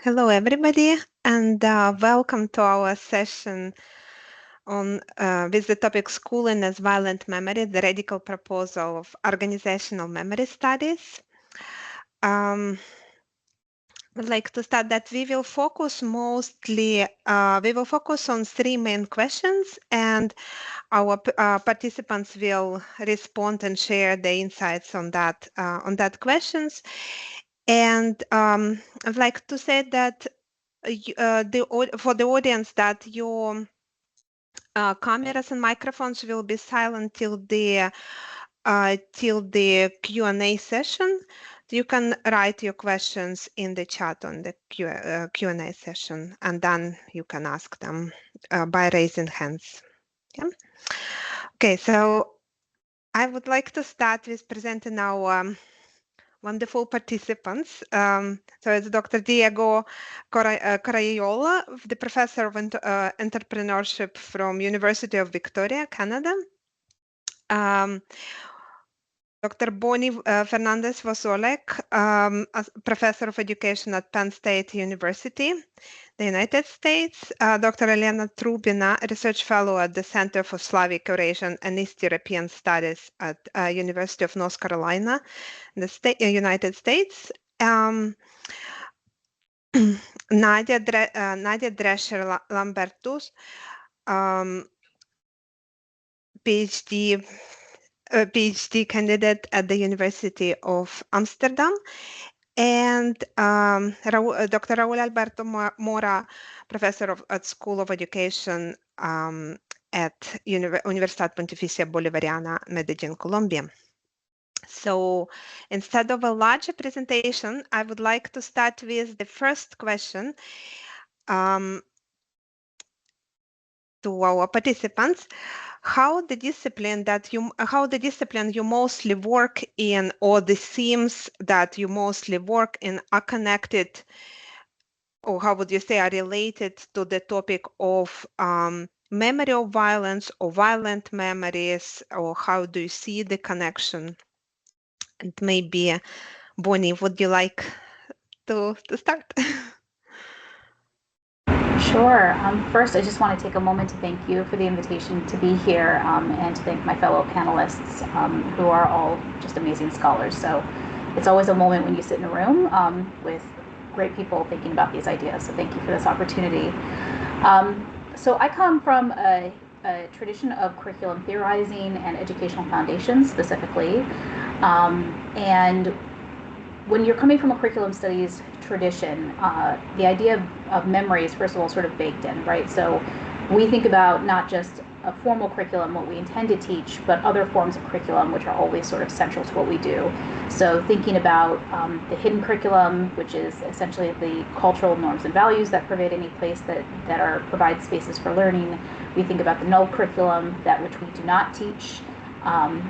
Hello, everybody, and welcome to our session on with the topic Schooling as Violent Memory, the Radical Proposal of Organizational Memory Studies. I'd like to start that we will focus on three main questions, and our participants will respond and share the insights on that questions. And I'd like to say that for the audience that your cameras and microphones will be silent till the Q&A session. You can write your questions in the chat on the Q&A session, and then you can ask them by raising hands. Yeah. Okay, so I would like to start with presenting our wonderful participants. So it's Dr. Diego Carayola, the Professor of Entrepreneurship from University of Victoria, Canada. Dr. Bonnie Fernandez Vosolek, Professor of Education at Penn State University, the United States. Dr. Elena Trubina, Research Fellow at the Center for Slavic, Eurasian, and East European Studies at University of North Carolina, the United States. Nadia Drescher Lambertus, PhD candidate at the University of Amsterdam, and Dr. Raúl Alberto Mora, Professor at School of Education at Universidad Pontificia Bolivariana, Medellin, Colombia. So instead of a larger presentation, I would like to start with the first question to our participants. How the discipline you mostly work in, or the themes that you mostly work in, are connected, or how would you say are related to the topic of memory of violence or violent memories, or how do you see the connection? And maybe Bonnie, would you like to start? Sure. First, I just want to take a moment to thank you for the invitation to be here and to thank my fellow panelists who are all just amazing scholars. So it's always a moment when you sit in a room with great people thinking about these ideas. So thank you for this opportunity. So I come from a tradition of curriculum theorizing and educational foundations specifically. And when you're coming from a curriculum studies tradition, the idea of memory is first of all sort of baked in, right? So we think about not just a formal curriculum, what we intend to teach, but other forms of curriculum, which are always sort of central to what we do. So thinking about the hidden curriculum, which is essentially the cultural norms and values that pervade any place that provide spaces for learning. We think about the null curriculum, that which we do not teach.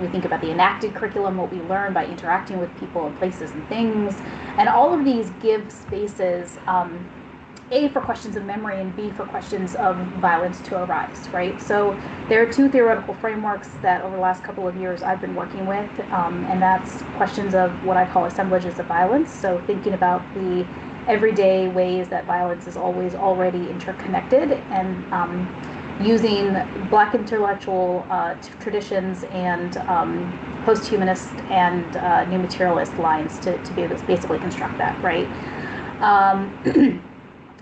We think about the enacted curriculum, what we learn by interacting with people and places and things. And all of these give spaces, A, for questions of memory, and B, for questions of violence to arise, right? So there are two theoretical frameworks that over the last couple of years I've been working with, and that's questions of what I call assemblages of violence. So thinking about the everyday ways that violence is always already interconnected, and using Black intellectual traditions and post-humanist and new materialist lines to be able to basically construct that, right?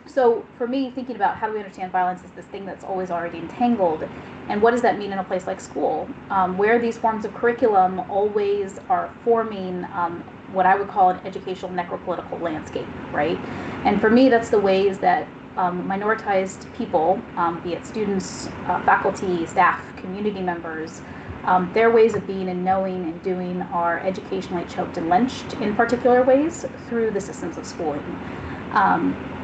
So for me, thinking about how do we understand violence is this thing that's always already entangled, and what does that mean in a place like school, where these forms of curriculum always are forming what I would call an educational necropolitical landscape, right? And for me, that's the ways that minoritized people, be it students, faculty, staff, community members, their ways of being and knowing and doing are educationally choked and lynched in particular ways through the systems of schooling.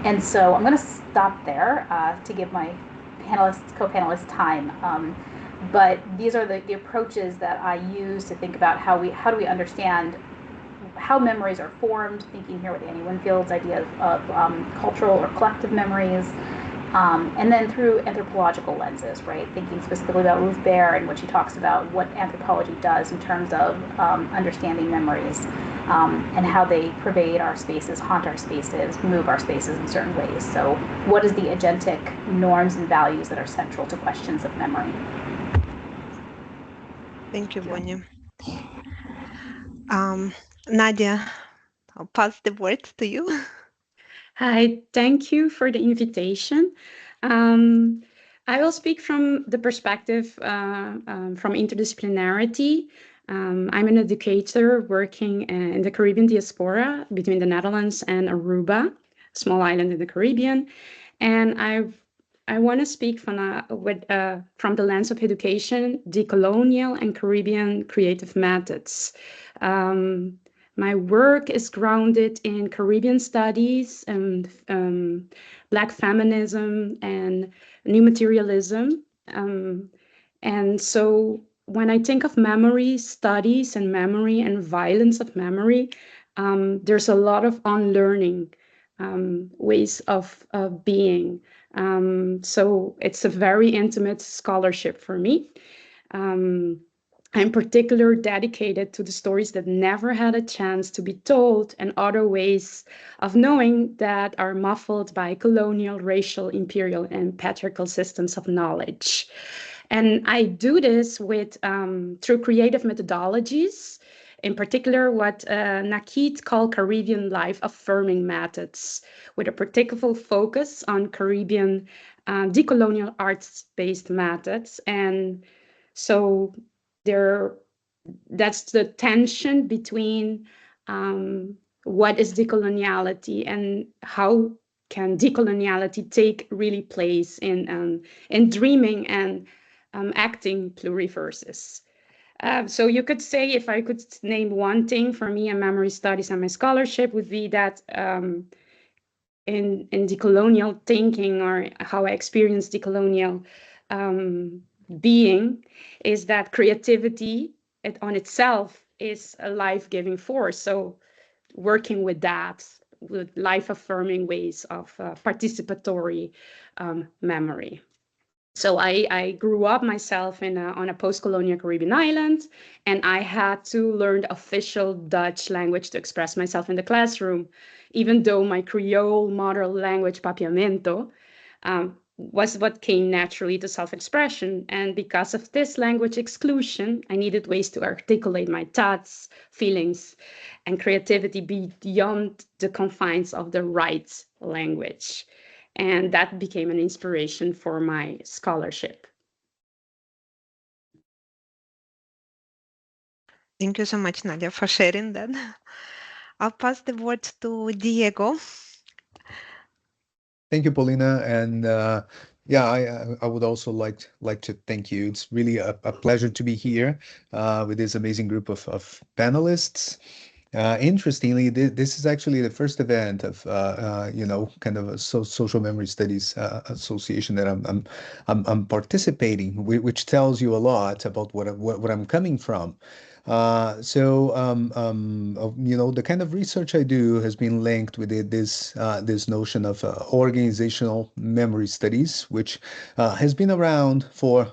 And so I'm going to stop there to give my co-panelists time. But these are the approaches that I use to think about how do we understand how memories are formed, thinking here with Annie Winfield's idea of cultural or collective memories, And then through anthropological lenses, right? Thinking specifically about Ruth Baer and what she talks about what anthropology does in terms of understanding memories and how they pervade our spaces, haunt our spaces, move our spaces in certain ways. So, what is the agentic norms and values that are central to questions of memory? Thank you, Bonnie. Nadia, I'll pass the word to you. Hi, thank you for the invitation. I will speak from the perspective from interdisciplinarity. I'm an educator working in the Caribbean diaspora between the Netherlands and Aruba, a small island in the Caribbean. And I want to speak from the lens of education, decolonial and Caribbean creative methods. My work is grounded in Caribbean studies and Black feminism and new materialism. And so when I think of memory studies and memory and violence of memory, there's a lot of unlearning ways of being. So it's a very intimate scholarship for me. I'm particularly dedicated to the stories that never had a chance to be told and other ways of knowing that are muffled by colonial, racial, imperial, and patriarchal systems of knowledge. And I do this with through creative methodologies, in particular what Nakit called Caribbean life affirming methods, with a particular focus on Caribbean decolonial arts-based methods. And so that's the tension between what is decoloniality and how can decoloniality take really place in dreaming and acting pluriverses. So you could say, if I could name one thing for me in memory studies and my scholarship, would be that in decolonial thinking, or how I experience decolonial being, is that creativity on itself is a life-giving force. So working with that, with life-affirming ways of participatory memory. So I grew up myself on a post-colonial Caribbean island, and I had to learn the official Dutch language to express myself in the classroom, even though my Creole mother language, Papiamento, was what came naturally to self-expression. And because of this language exclusion, I needed ways to articulate my thoughts, feelings, and creativity beyond the confines of the right language. And that became an inspiration for my scholarship. Thank you so much, Nadia, for sharing that. I'll pass the word to Diego. Thank you, Paulina. And yeah, I would also like to thank you. It's really a pleasure to be here with this amazing group of panelists. Interestingly, this is actually the first event of kind of a social memory studies association that I'm participating, which tells you a lot about what I'm coming from. The kind of research I do has been linked with this notion of organizational memory studies, which has been around for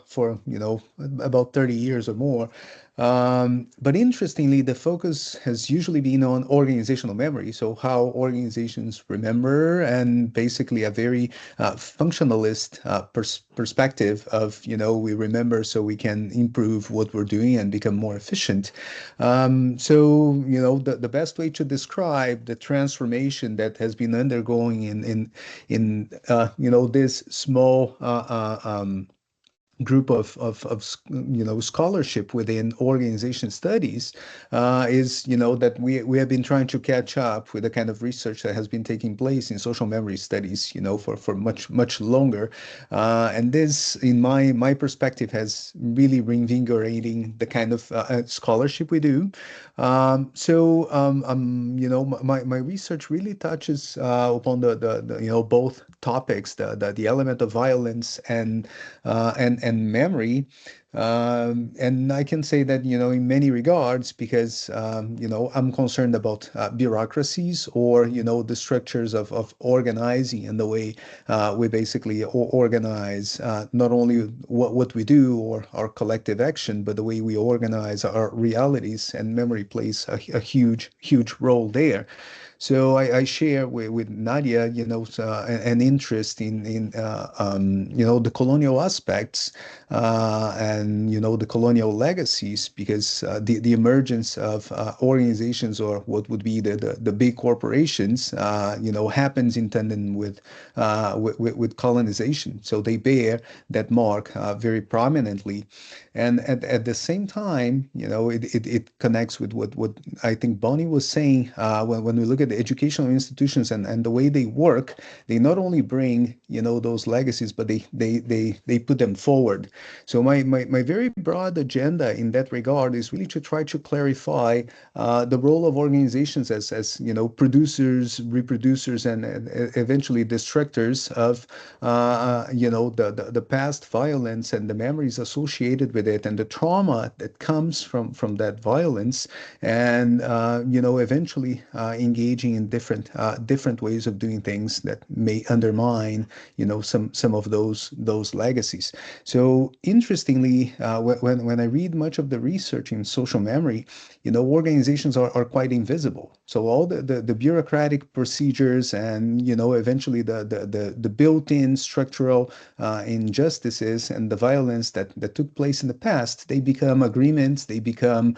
about 30 years or more. But interestingly, the focus has usually been on organizational memory, so how organizations remember, and basically a very functionalist perspective of, we remember so we can improve what we're doing and become more efficient. The best way to describe the transformation that has been undergoing in this small group of scholarship within organization studies is that we have been trying to catch up with the kind of research that has been taking place in social memory studies for much longer, and this, in my perspective, has really reinvigorating the kind of scholarship we do. My research really touches upon the both topics, the element of violence and memory. And I can say that, in many regards, because, I'm concerned about bureaucracies or, the structures of organizing and the way we basically organize not only what we do or our collective action, but the way we organize our realities, and memory plays a huge, huge role there. So I share with Nadia, an interest in the colonial aspects and the colonial legacies, because the emergence of organizations, or what would be the big corporations, happens in tandem with colonization. So they bear that mark very prominently. And at the same time, it connects with what I think Bonnie was saying when we look at the educational institutions and the way they work. They not only bring, those legacies, but they put them forward. So my very broad agenda in that regard is really to try to clarify the role of organizations as producers, reproducers, and eventually destructors of the past violence and the memories associated with it, and the trauma that comes from that violence, and eventually engaging in different ways of doing things that may undermine some of those legacies. So interestingly, when I read much of the research in social memory, organizations are quite invisible. So all the bureaucratic procedures and eventually the built-in structural injustices and the violence that took place in the past, they become agreements, they become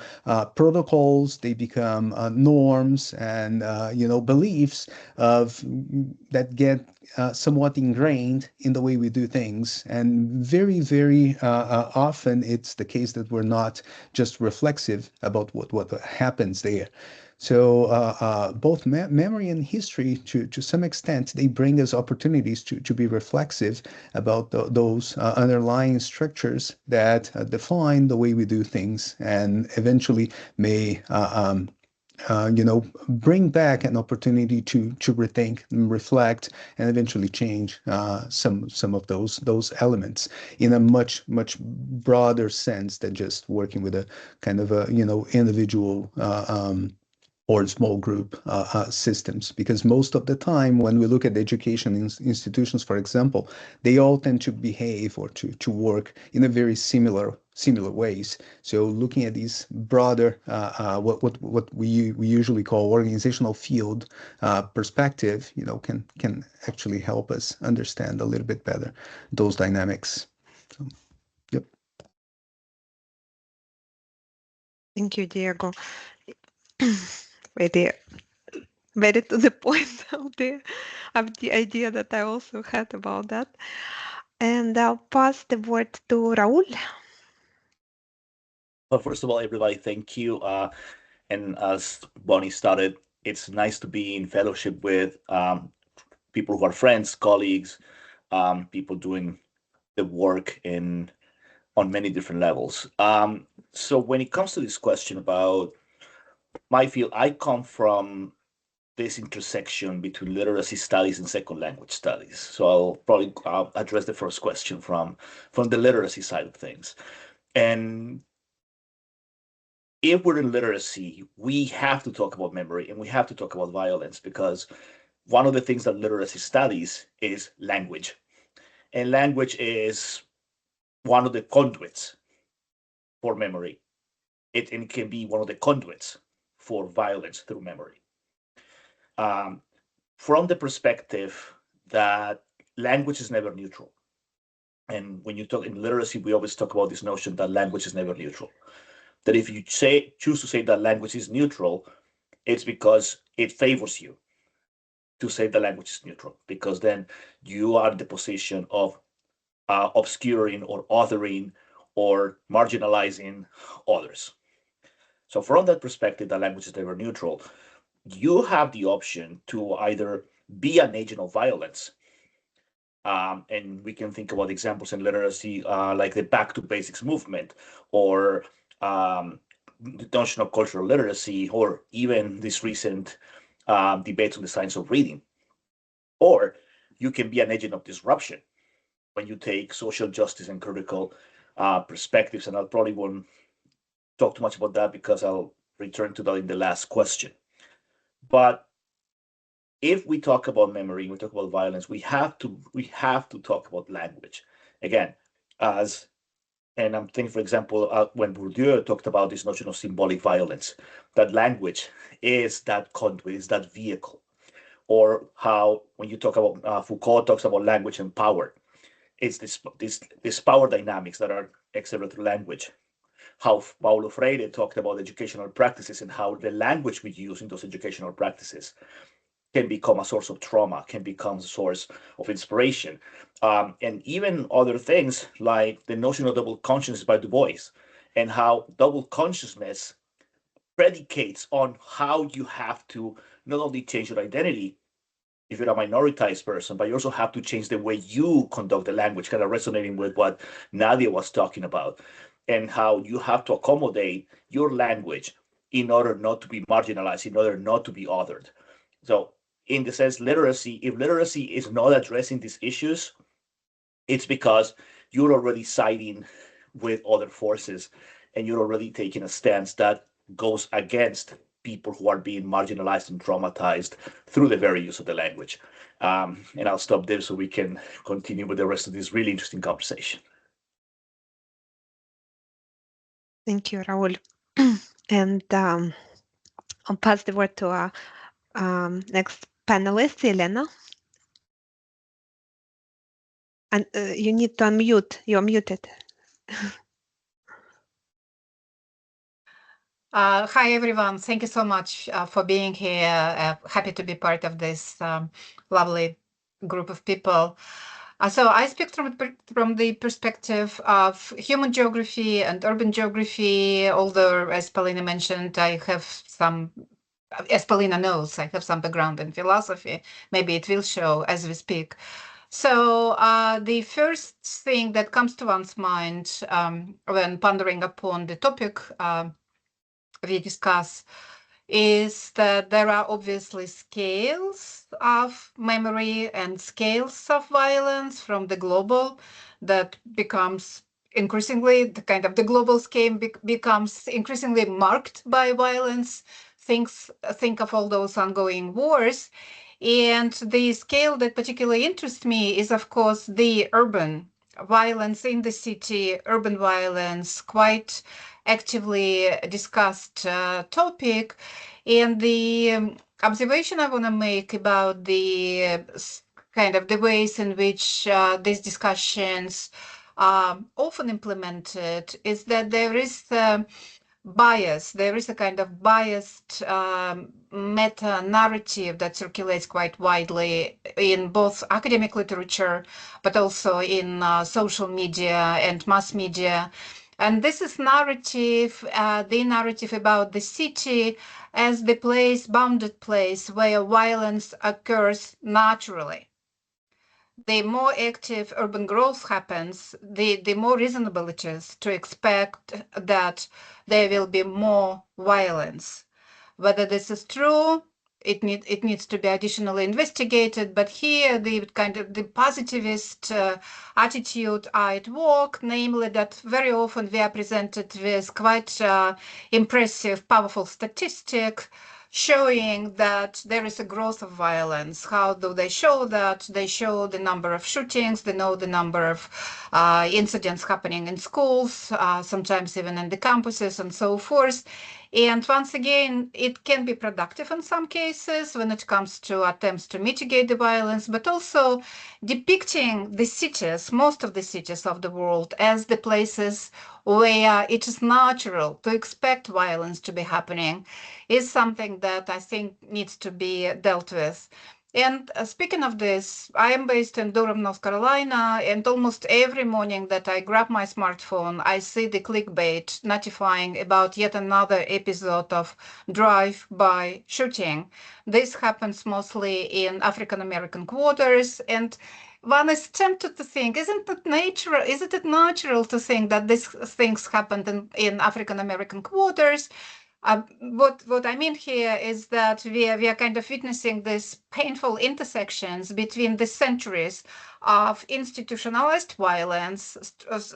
protocols, they become norms, and beliefs of that get somewhat ingrained in the way we do things. And very, very often it's the case that we're not just reflexive about what happens there. So both memory and history, to some extent, they bring us opportunities to be reflexive about those underlying structures that define the way we do things, and eventually may bring back an opportunity to rethink and reflect and eventually change some of those elements in a much broader sense than just working with a kind of a individual or small group systems. Because most of the time, when we look at education institutions, for example, they all tend to behave or to work in a very similar ways. So looking at these broader, what we usually call organizational field perspective, can actually help us understand a little bit better those dynamics. So, yep. Thank you, Diego. Very, very to the point of the idea that I also had about that. And I'll pass the word to Raul. Well, first of all, everybody, thank you. And as Bonnie started, it's nice to be in fellowship with people who are friends, colleagues, people doing the work on many different levels. So when it comes to this question about my field, I come from this intersection between literacy studies and second language studies. So I'll probably address the first question from the literacy side of things. And if we're in literacy, we have to talk about memory and we have to talk about violence, because one of the things that literacy studies is language. And language is one of the conduits for memory. It can be one of the conduits for violence through memory. From the perspective that language is never neutral. And when you talk in literacy, we always talk about this notion that language is never neutral. That if you choose to say that language is neutral, it's because it favors you to say the language is neutral, because then you are in the position of obscuring or othering or marginalizing others. So from that perspective, the language is never neutral. You have the option to either be an agent of violence, and we can think about examples in literacy like the Back to Basics movement, or the notion of cultural literacy, or even this recent debates on the science of reading. Or you can be an agent of disruption when you take social justice and critical perspectives, and I probably won't talk too much about that because I'll return to that in the last question. But if we talk about memory, we talk about violence, we have to talk about language again. And I'm thinking, for example, when Bourdieu talked about this notion of symbolic violence, that language is that conduit, is that vehicle. Or how, when you talk about Foucault talks about language and power, it's this power dynamics that are exerted through language. How Paulo Freire talked about educational practices and how the language we use in those educational practices can become a source of trauma, can become a source of inspiration. And even other things like the notion of double consciousness by Du Bois, and how double consciousness predicates on how you have to not only change your identity if you're a minoritized person, but you also have to change the way you conduct the language, kind of resonating with what Nadia was talking about, and how you have to accommodate your language in order not to be marginalized, in order not to be othered. So in the sense, literacy, if literacy is not addressing these issues, it's because you're already siding with other forces and you're already taking a stance that goes against people who are being marginalized and traumatized through the very use of the language. And I'll stop there so we can continue with the rest of this really interesting conversation. Thank you, Raul. And I'll pass the word to our next panelist, Elena. And you need to unmute. You're muted. Hi, everyone. Thank you so much for being here. Happy to be part of this lovely group of people. So I speak from the perspective of human geography and urban geography, although, as Paulina mentioned, I have some, as Paulina knows, I have some background in philosophy. Maybe it will show as we speak. So the first thing that comes to one's mind when pondering upon the topic we discuss is that there are obviously scales of memory and scales of violence from the global that becomes increasingly the global scale becomes increasingly marked by violence. Think of all those ongoing wars. And the scale that particularly interests me is, of course, the urban violence in the city, urban violence, quite actively discussed topic. And the observation I want to make about the the ways in which these discussions are often implemented is that there is bias. There is a kind of biased meta-narrative that circulates quite widely in both academic literature, but also in social media and mass media. And this is narrative, the narrative about the city as the place, bounded place where violence occurs naturally. The more active urban growth happens, the more reasonable it is to expect that there will be more violence. Whether this is true, it needs to be additionally investigated. But here, the positivist attitude are at work, namely that very often we are presented with quite impressive, powerful statistic showing that there is a growth of violence. How do they show that? They show the number of shootings, they know the number of incidents happening in schools, sometimes even in the campuses and so forth. And once again, it can be productive in some cases when it comes to attempts to mitigate the violence, but also depicting the cities, most of the cities of the world, as the places where it is natural to expect violence to be happening is something that I think needs to be dealt with. And speaking of this, I am based in Durham, North Carolina, and almost every morning that I grab my smartphone, I see the clickbait notifying about yet another episode of drive-by shooting. This happens mostly in African-American quarters, and one is tempted to think, isn't it natural to think that these things happened in African-American quarters? What I mean here is that we are kind of witnessing this painful intersections between the centuries of institutionalized violence,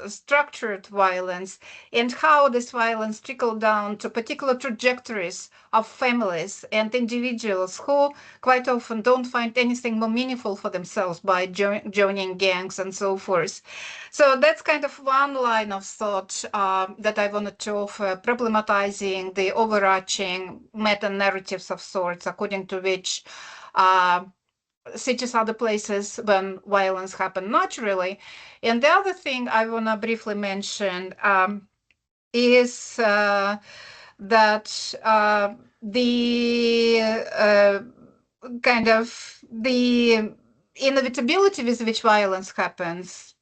structured violence, and how this violence trickled down to particular trajectories of families and individuals who quite often don't find anything more meaningful for themselves by joining gangs and so forth. So that's kind of one line of thought that I wanted to offer, problematizing the overarching meta-narratives of sorts, according to which cities are the places when violence happens naturally. And the other thing I want to briefly mention is that the kind of the inevitability with which violence happens,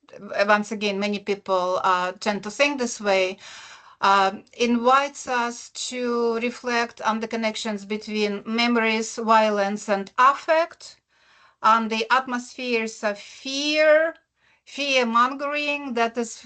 once again, many people tend to think this way, invites us to reflect on the connections between memories, violence, and affect, on the atmospheres of fear-mongering that is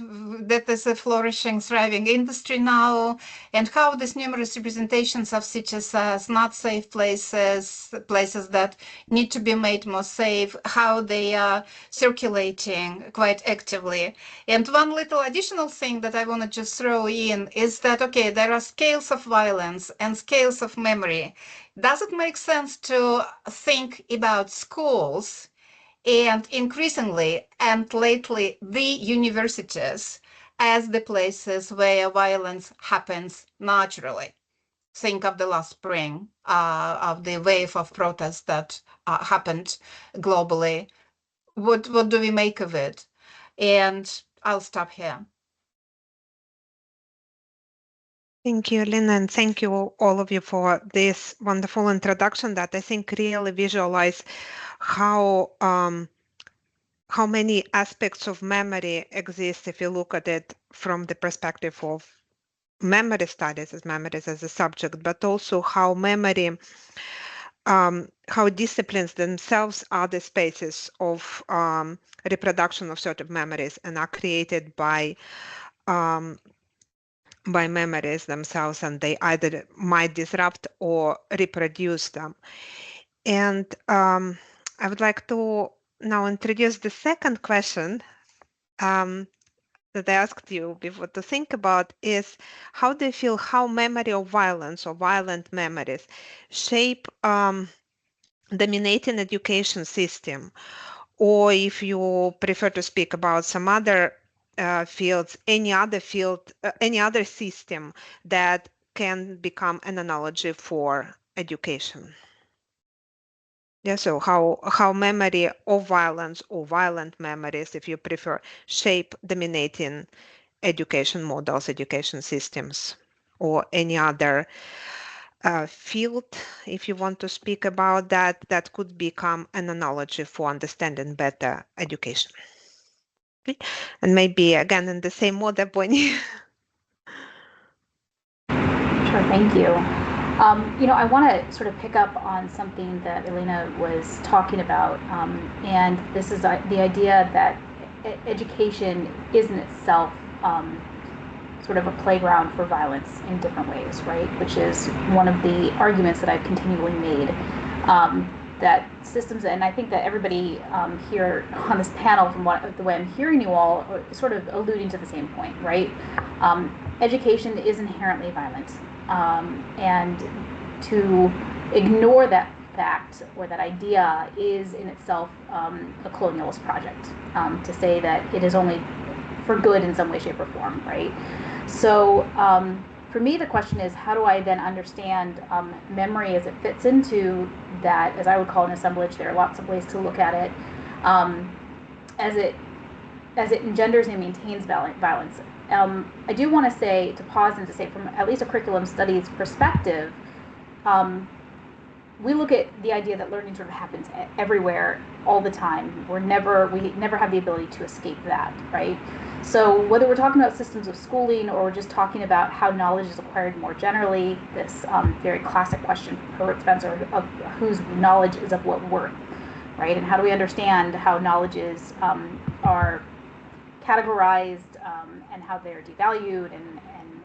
a flourishing, thriving industry now, and how these numerous representations of cities as not safe places, places that need to be made more safe, how they are circulating quite actively. And one little additional thing that I want to just throw in is that, okay, there are scales of violence and scales of memory. Does it make sense to think about schools and increasingly and lately the universities as the places where violence happens naturally? Think of the last spring, of the wave of protests that happened globally. What do we make of it? And I'll stop here. Thank you, Lynn, and thank you all of you for this wonderful introduction that I think really visualize how many aspects of memory exist if you look at it from the perspective of memory studies as a subject, but also how memory, how disciplines themselves are the spaces of reproduction of certain memories and are created by memories themselves, and they either might disrupt or reproduce them. And I would like to now introduce the second question that I asked you before to think about is, how do you feel how memory of violence or violent memories shape dominating education system? Or if you prefer to speak about some other fields, any other system that can become an analogy for education. Yeah, so how memory of violence or violent memories, if you prefer, shape dominating education models, education systems, or any other field, if you want to speak about that, that could become an analogy for understanding better education. Okay. And maybe again in the same order, Bonnie. Sure, thank you. I want to sort of pick up on something that Elena was talking about, and this is the idea that education is in itself sort of a playground for violence in different ways, right? Which is one of the arguments that I've continually made, that systems, and I think that everybody here on this panel, from the way I'm hearing you all, are sort of alluding to the same point, right? Education is inherently violent, and to ignore that fact or that idea is in itself a colonialist project, to say that it is only for good in some way, shape, or form, right? So for me, the question is, how do I then understand memory as it fits into that, as I would call an assemblage? There are lots of ways to look at it, as it engenders and maintains violence. I do want to say, to pause and to say, from at least a curriculum studies perspective, we look at the idea that learning sort of happens everywhere all the time. We never have the ability to escape that, right? So whether we're talking about systems of schooling or we're just talking about how knowledge is acquired more generally, this very classic question from Herbert Spencer of whose knowledge is of what worth, right? And how do we understand how knowledges are categorized and how they're devalued and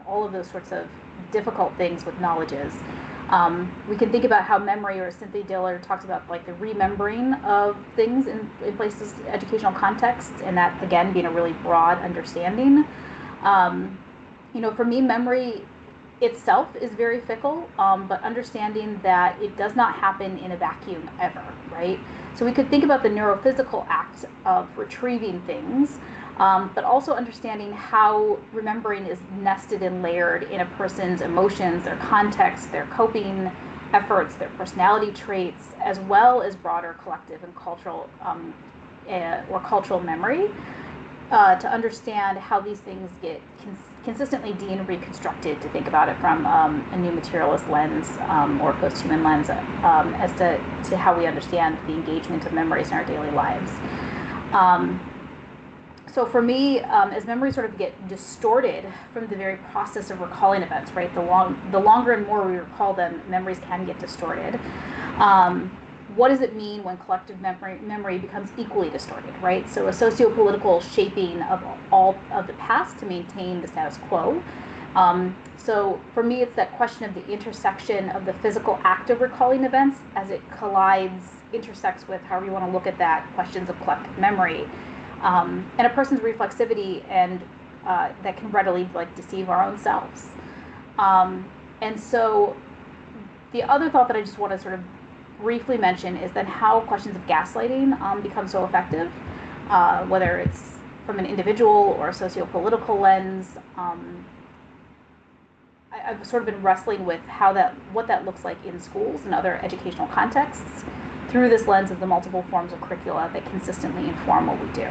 all of those sorts of difficult things with knowledges. We can think about how memory, or Cynthia Diller talks about like the remembering of things in places, educational contexts, and that again being a really broad understanding. For me, memory itself is very fickle, but understanding that it does not happen in a vacuum ever, right? So we could think about the neurophysical act of retrieving things, but also understanding how remembering is nested and layered in a person's emotions, their context, their coping efforts, their personality traits, as well as broader collective and cultural or cultural memory, to understand how these things get consistently reconstructed, to think about it from a new materialist lens or post-human lens as to how we understand the engagement of memories in our daily lives. So for me, as memories sort of get distorted from the very process of recalling events, right? The longer and more we recall them, memories can get distorted. What does it mean when collective memory becomes equally distorted, right? So a socio-political shaping of all of the past to maintain the status quo. So for me, it's that question of the intersection of the physical act of recalling events as it intersects with however you want to look at that, questions of collective memory. And a person's reflexivity and that can readily deceive our own selves. And so the other thought that I just want to sort of briefly mention is then how questions of gaslighting become so effective, whether it's from an individual or a socio-political lens. I've sort of been wrestling with what that looks like in schools and other educational contexts through this lens of the multiple forms of curricula that consistently inform what we do.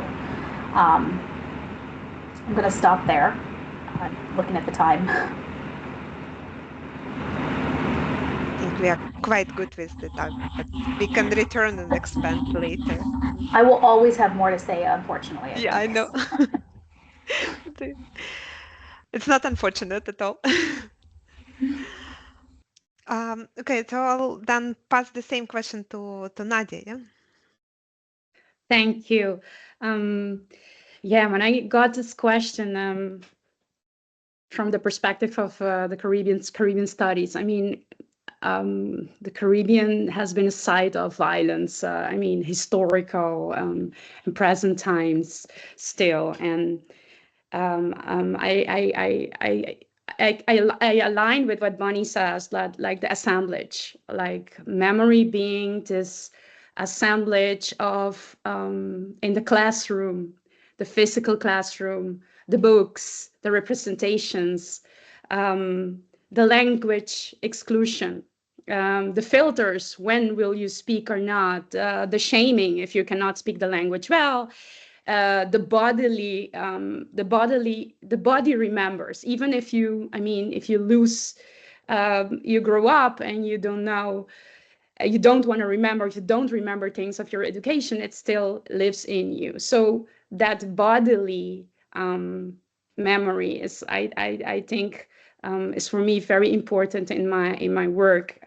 I'm going to stop there, looking at the time. I think we are quite good with the time, but we can return and expand later. I will always have more to say, unfortunately. Yeah, I know. It's not unfortunate at all. Okay, so I'll then pass the same question to Nadia. Yeah? Thank you. Yeah, when I got this question from the perspective of the Caribbean studies, I mean, the Caribbean has been a site of violence. I mean, historical and present times still, and I align with what Bonnie says, that like the assemblage, like memory being this assemblage of in the classroom, the physical classroom, the books, the representations, the language exclusion, the filters, when will you speak or not, the shaming if you cannot speak the language well, the body remembers, even if you, if you lose, you grow up and you don't know, you don't want to remember, if you don't remember things of your education, it still lives in you. So that bodily memory is, I think, is for me very important in my work.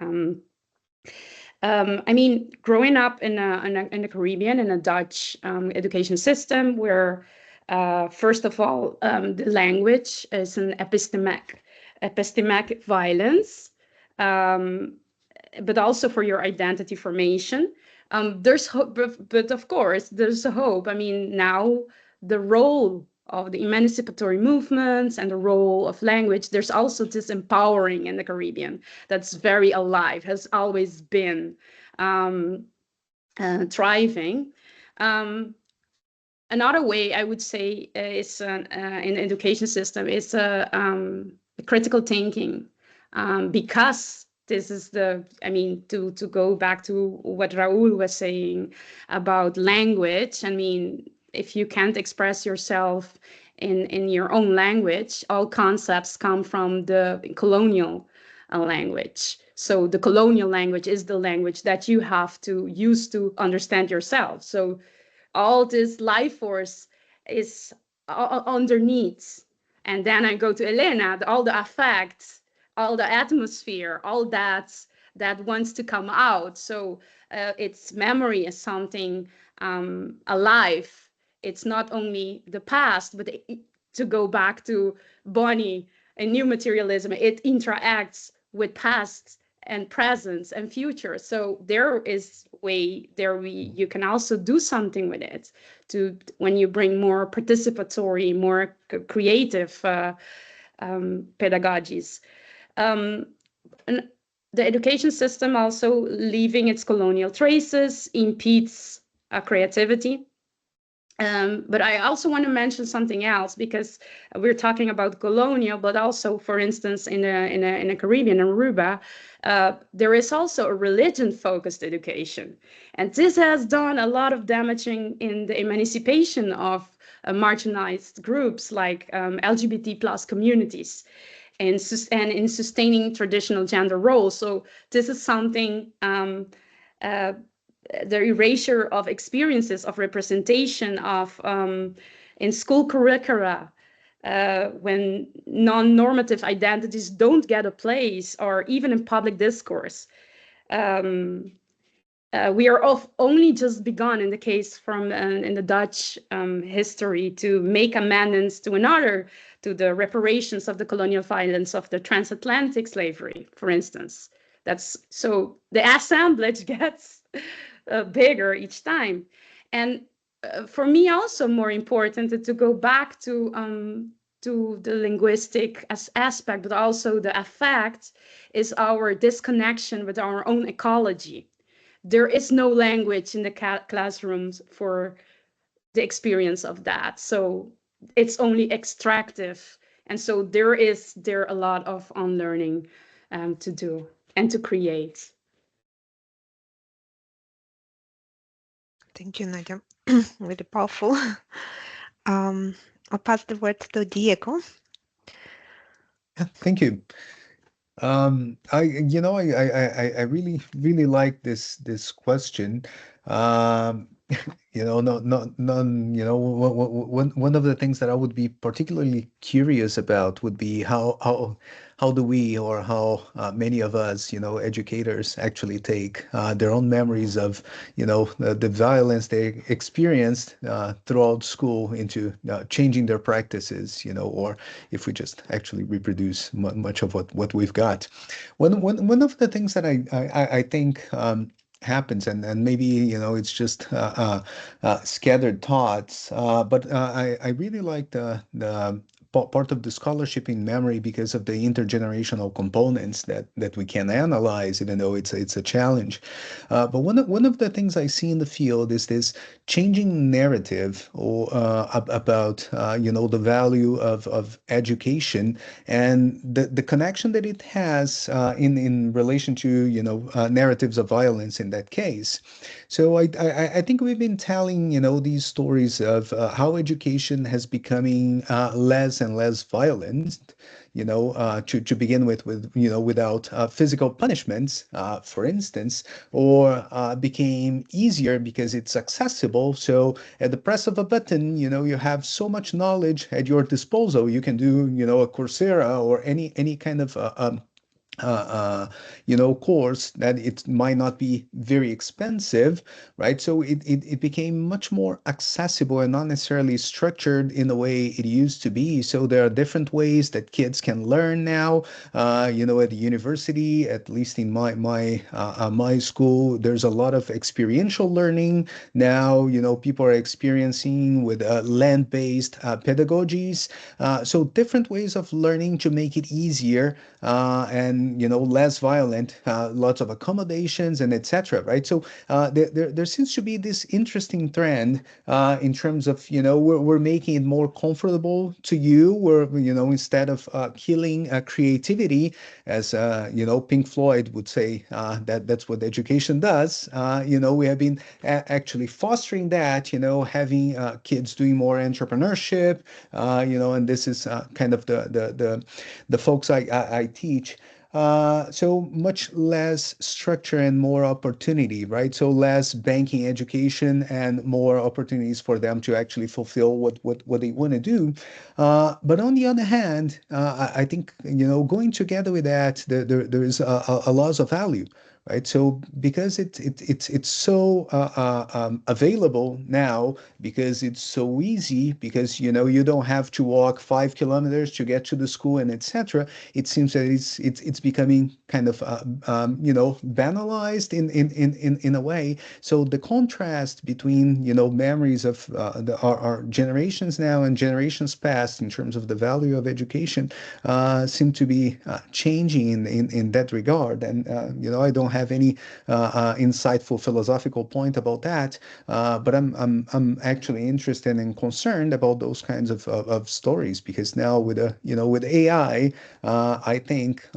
Growing up in the Caribbean, in a Dutch education system, where first of all, the language is an epistemic violence, but also for your identity formation. There's hope, but of course, there's a hope. I mean, now the role of the emancipatory movements and the role of language, there's also this empowering in the Caribbean that's very alive, has always been thriving. Another way I would say is in the education system is critical thinking, because this is to go back to what Raul was saying about language. I mean, if you can't express yourself in your own language, all concepts come from the colonial language. So the colonial language is the language that you have to use to understand yourself. So all this life force is underneath. And then I go to Elena, all the affects, all the atmosphere, all that wants to come out. So its memory is something alive. It's not only the past, but to go back to Bonnie and new materialism, it interacts with past and presence and future. So there is way there you can also do something with it to when you bring more participatory, more creative pedagogies. And the education system also leaving its colonial traces impedes creativity. But I also want to mention something else, because we're talking about colonial, but also, for instance, in the Caribbean, in Aruba, there is also a religion-focused education. And this has done a lot of damaging in the emancipation of marginalized groups like LGBT plus communities, and in sustaining traditional gender roles. So this is something, the erasure of experiences of representation of in school curricula, when non-normative identities don't get a place, or even in public discourse. We are only just begun in the case from in the Dutch history to make amendments to the reparations of the colonial violence of the transatlantic slavery, for instance. That's so the assemblage gets bigger each time. And for me, also more important to go back to the linguistic aspect, but also the effect is our disconnection with our own ecology. There is no language in the classrooms for the experience of that. So it's only extractive. And so there a lot of unlearning to do and to create. Thank you, Nadia. Really powerful. I'll pass the word to Diego. Yeah, thank you. I really like this question. One of the things that I would be particularly curious about would be how do we, or how many of us, educators, actually take their own memories of, the violence they experienced throughout school into changing their practices, or if we just actually reproduce much of what we've got. One of the things that I think happens, and maybe it's just scattered thoughts, but I really like the part of the scholarship in memory because of the intergenerational components that we can analyze, even though it's a challenge. But one of the things I see in the field is this changing narrative, or about the value of education, and the connection that it has in relation to narratives of violence in that case. So I think we've been telling these stories of how education has becoming less and less violent, to begin with without physical punishments, for instance, or became easier because it's accessible. So at the press of a button, you have so much knowledge at your disposal. You can do, a Coursera or any kind of course that it might not be very expensive, right? So it became much more accessible and not necessarily structured in the way it used to be. So there are different ways that kids can learn now. At the university, at least in my school, there's a lot of experiential learning now. People are experiencing with land-based pedagogies. So different ways of learning to make it easier and less violent, lots of accommodations and etc. Right? So there seems to be this interesting trend in terms of we're making it more comfortable to you. We're instead of killing creativity, as Pink Floyd would say, that's what education does. We have been actually fostering that. Having kids doing more entrepreneurship. And this is kind of the folks I teach. So much less structure and more opportunity, right? So less banking education and more opportunities for them to actually fulfill what they want to do. But on the other hand, I think, going together with that, there is a loss of value, right? So because it's so available now, because it's so easy, because you don't have to walk 5 kilometers to get to the school and etc. It seems that it's becoming kind of banalized in a way. So the contrast between memories of our generations now and generations past in terms of the value of education seem to be changing in that regard. And I don't have any insightful philosophical point about that, but I'm actually interested and concerned about those kinds of stories, because now with AI, I think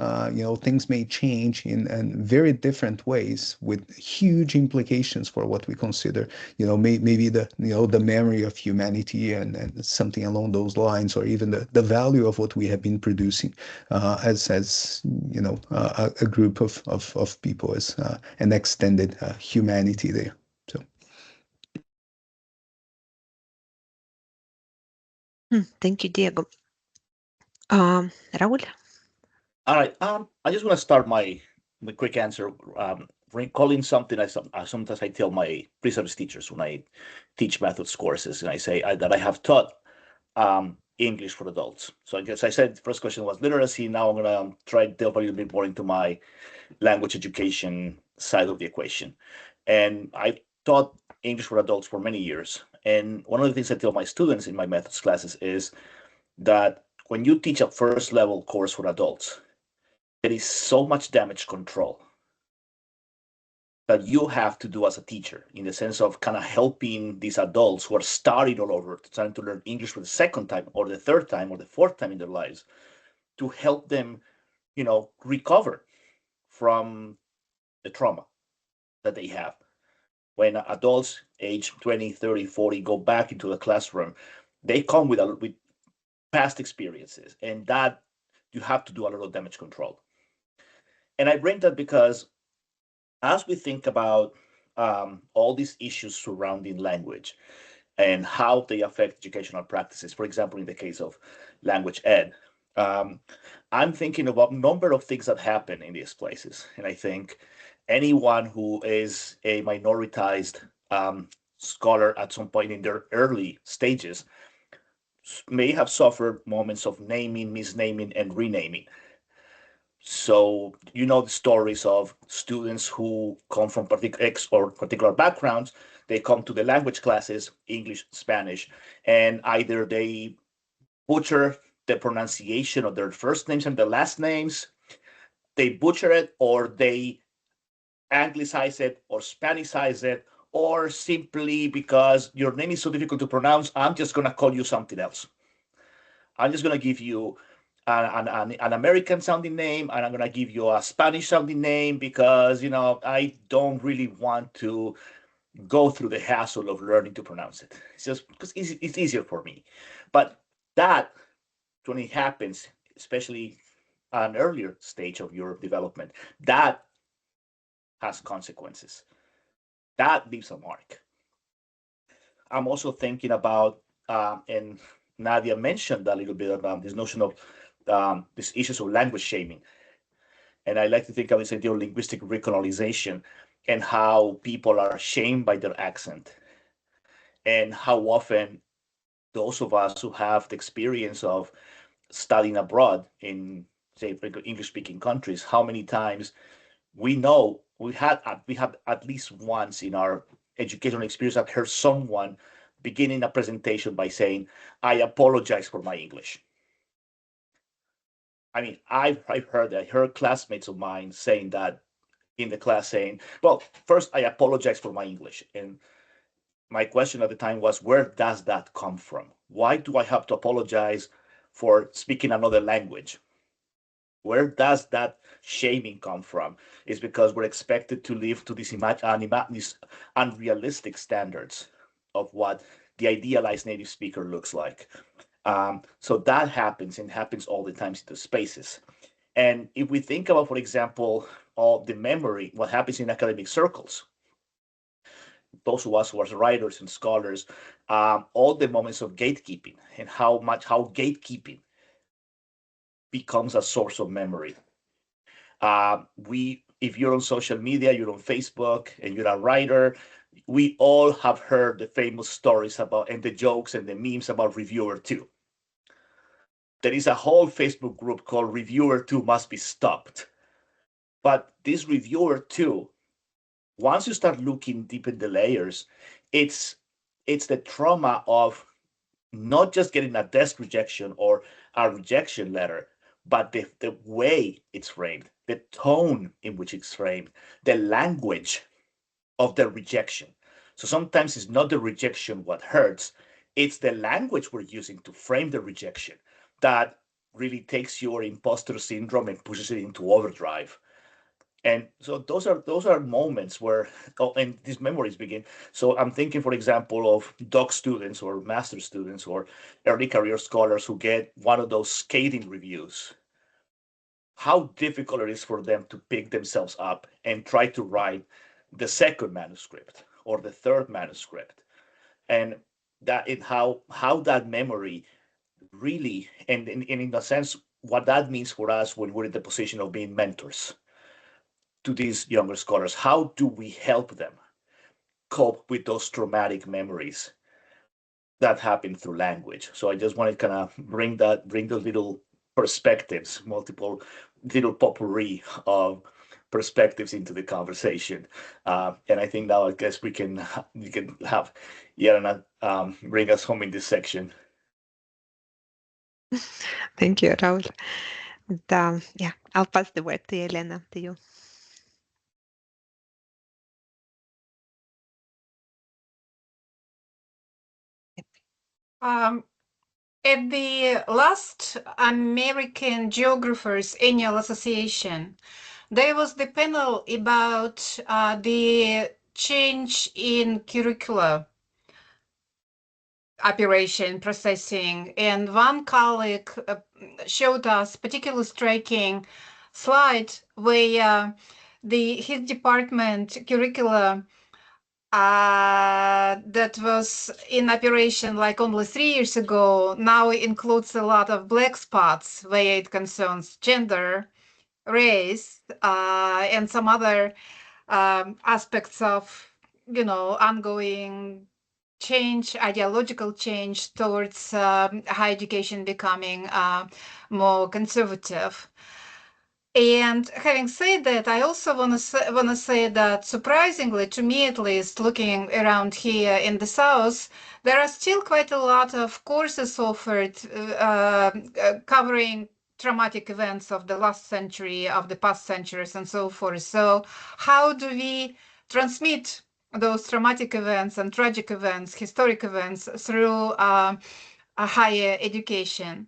things may change in very different ways with huge implications for what we consider maybe the memory of humanity and something along those lines, or even the value of what we have been producing as a group of people, as an extended humanity there. So Thank you, Diego. Raúl? All right. I just want to start my quick answer, recalling something sometimes I tell my pre-service teachers when I teach methods courses, and I say that I have taught English for adults. So I guess I said the first question was literacy. Now I'm gonna try to delve a little bit more into my language education side of the equation. And I taught English for adults for many years. And one of the things I tell my students in my methods classes is that when you teach a first level course for adults, there is so much damage control that you have to do as a teacher, in the sense of kind of helping these adults who are starting all over, trying to learn English for the second time or the third time or the fourth time in their lives, to help them, recover from the trauma that they have. When adults age 20, 30, 40 go back into the classroom, they come with past experiences, and that you have to do a lot of damage control. And I bring that because as we think about all these issues surrounding language and how they affect educational practices, for example, in the case of language ed, I'm thinking about a number of things that happen in these places. And I think anyone who is a minoritized scholar at some point in their early stages may have suffered moments of naming, misnaming, and renaming. So the stories of students who come from particular backgrounds. They come to the language classes, English, Spanish, and either they butcher the pronunciation of their first names and their last names, they butcher it, or they anglicize it or Spanicize it, or simply because your name is so difficult to pronounce, I'm just going to call you something else. I'm just going to give you an American sounding name, and I'm going to give you a Spanish sounding name because, I don't really want to go through the hassle of learning to pronounce it. It's just because it's easier for me. But that, when it happens, especially at an earlier stage of your development, that has consequences. That leaves a mark. I'm also thinking about, and Nadia mentioned a little bit about this notion of these issues of language shaming. And I like to think of this idea of linguistic recolonization, and how people are shamed by their accent, and how often those of us who have the experience of studying abroad in, say, English-speaking countries, how many times we know we have at least once in our educational experience I've heard someone beginning a presentation by saying, "I apologize for my English." I mean, I've heard that. I heard classmates of mine saying that in the class, saying, "Well, first, I apologize for my English." And my question at the time was, where does that come from? Why do I have to apologize for speaking another language? Where does that shaming come from? Is because we're expected to live to these unrealistic standards of what the idealized native speaker looks like. So that happens, and happens all the times in the spaces. And if we think about, for example, all the memory, what happens in academic circles, those of us who are writers and scholars, all the moments of gatekeeping, and how becomes a source of memory. We if you're on social media, you're on Facebook, and you're a writer, we all have heard the famous stories about and the jokes and the memes about Reviewer 2. There is a whole Facebook group called Reviewer 2 Must Be Stopped. But this Reviewer 2, once you start looking deep in the layers, it's the trauma of not just getting a desk rejection or a rejection letter, but the way it's framed, the tone in which it's framed, the language of the rejection. So sometimes it's not the rejection what hurts, it's the language we're using to frame the rejection that really takes your imposter syndrome and pushes it into overdrive. And so those are moments where and these memories begin. So I'm thinking, for example, of doc students or master students or early career scholars who get one of those scathing reviews. How difficult it is for them to pick themselves up and try to write the second manuscript or the third manuscript, and that it how that memory really and in a sense what that means for us when we're in the position of being mentors to these younger scholars. How do we help them cope with those traumatic memories that happen through language? So I just want to kind of bring those little perspectives, multiple little potpourri of perspectives into the conversation. And I think now I guess we can have Jelena bring us home in this section. Thank you, Raul. And, yeah, I'll pass the word to Elena, to you. At the last American Geographers Annual Association, there was the panel about the change in curricula operation processing, and one colleague showed us particularly striking slide where his department curricula that was in operation like only 3 years ago now includes a lot of black spots where it concerns gender, race, and some other aspects of, ongoing change, ideological change towards higher education becoming more conservative. And having said that, I also want to say that surprisingly, to me at least, looking around here in the South, there are still quite a lot of courses offered covering traumatic events of the last century, of the past centuries, and so forth. So how do we transmit those traumatic events and tragic events, historic events, through a higher education?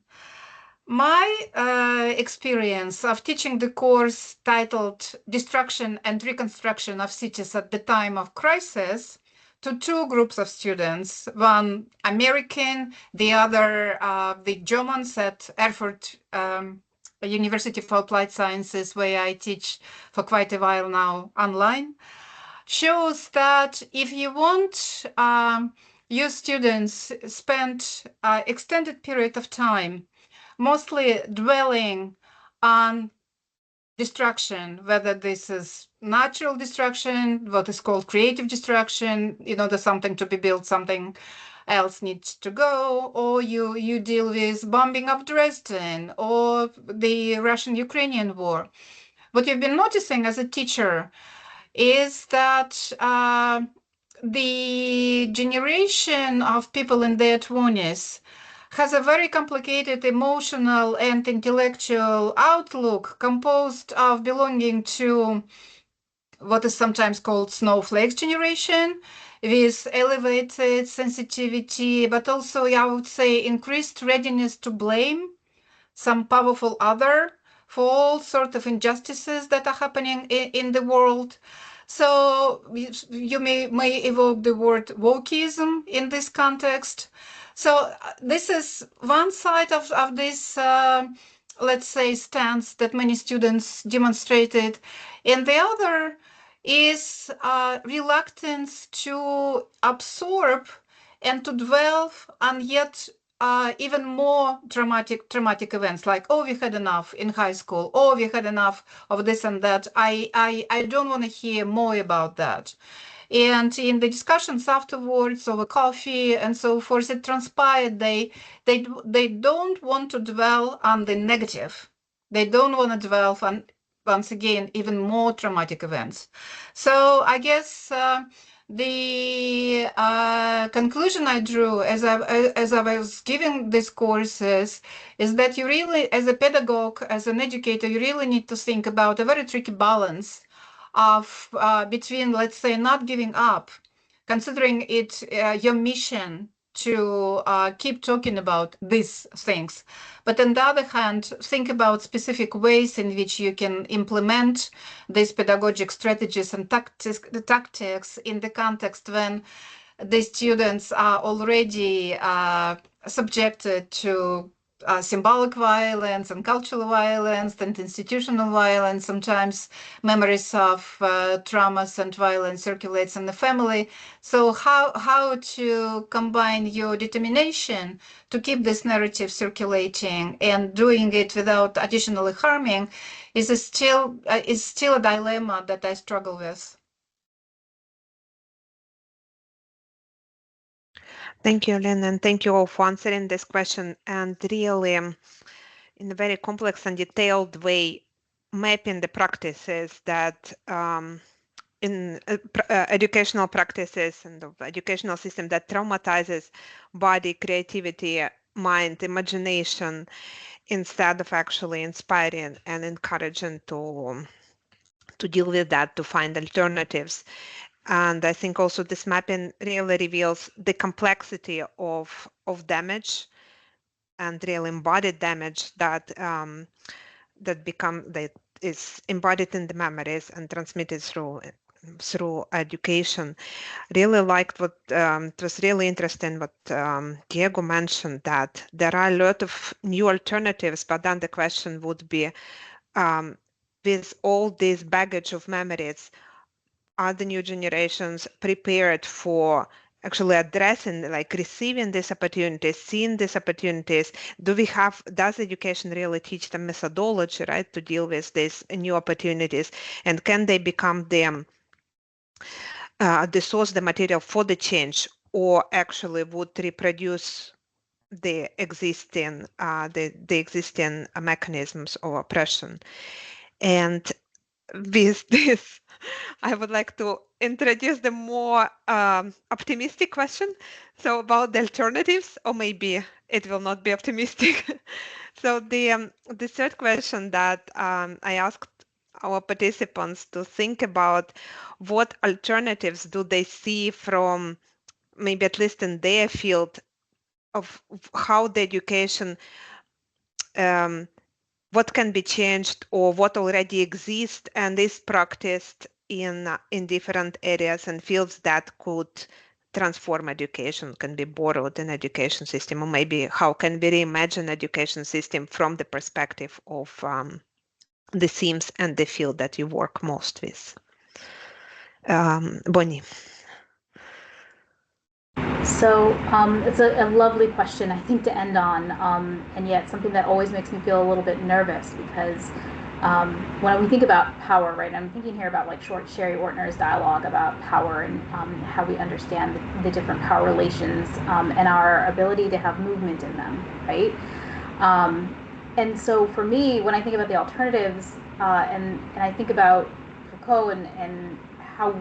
My experience of teaching the course titled Destruction and Reconstruction of Cities at the Time of Crisis to two groups of students, one American, the other the Germans at Erfurt University for Applied Sciences, where I teach for quite a while now online, shows that if you want your students spend extended period of time mostly dwelling on destruction, whether this is natural destruction, what is called creative destruction, there's something to be built, something else needs to go, or you deal with bombing of Dresden or the Russian-Ukrainian war. What you've been noticing as a teacher is that the generation of people in their 20s has a very complicated emotional and intellectual outlook composed of belonging to what is sometimes called snowflakes generation, with elevated sensitivity, but also, I would say, increased readiness to blame some powerful other for all sorts of injustices that are happening in the world. So you may evoke the word wokeism in this context. So this is one side of this, let's say, stance that many students demonstrated. And the other is reluctance to absorb and to dwell on yet even more traumatic events, like, oh, we had enough in high school, oh, we had enough of this and that. I don't want to hear more about that. And in the discussions afterwards over coffee and so forth, it transpired they don't want to dwell on the negative. They don't want to dwell on, once again, even more traumatic events. So I guess the conclusion I drew as I was giving these courses is that you really, as a pedagogue, as an educator, you really need to think about a very tricky balance of between, let's say, not giving up, considering it your mission to keep talking about these things. But on the other hand, think about specific ways in which you can implement these pedagogic strategies and tactics in the context when the students are already subjected to symbolic violence and cultural violence and institutional violence. Sometimes memories of traumas and violence circulates in the family. So how to combine your determination to keep this narrative circulating and doing it without additionally harming is still a dilemma that I struggle with. Thank you, Lynn, and thank you all for answering this question, and really, in a very complex and detailed way, mapping the practices that in educational practices and the educational system that traumatizes body, creativity, mind, imagination, instead of actually inspiring and encouraging to deal with that, to find alternatives. And I think also this mapping really reveals the complexity of damage and real embodied damage that that is embodied in the memories and transmitted through education. Really liked what it was really interesting what Diego mentioned, that there are a lot of new alternatives, but then the question would be, with all this baggage of memories, are the new generations prepared for actually addressing, like receiving these opportunities, seeing these opportunities? Does education really teach them methodology, right, to deal with these new opportunities? And can they become the source, the material for the change, or actually would reproduce the existing mechanisms of oppression? And with this, I would like to introduce the more optimistic question. So about the alternatives, or maybe it will not be optimistic. So the third question that I asked our participants to think about, what alternatives do they see from, maybe at least in their field, of how the education, what can be changed or what already exists and is practiced in different areas and fields that could transform education, can be borrowed in education system, or maybe how can we reimagine education system from the perspective of the themes and the field that you work most with. Bonnie. So it's a lovely question, I think, to end on, and yet something that always makes me feel a little bit nervous, because when we think about power, right, I'm thinking here about like Sherry Ortner's dialogue about power and how we understand the different power relations and our ability to have movement in them, right? And so for me, when I think about the alternatives and I think about Foucault and how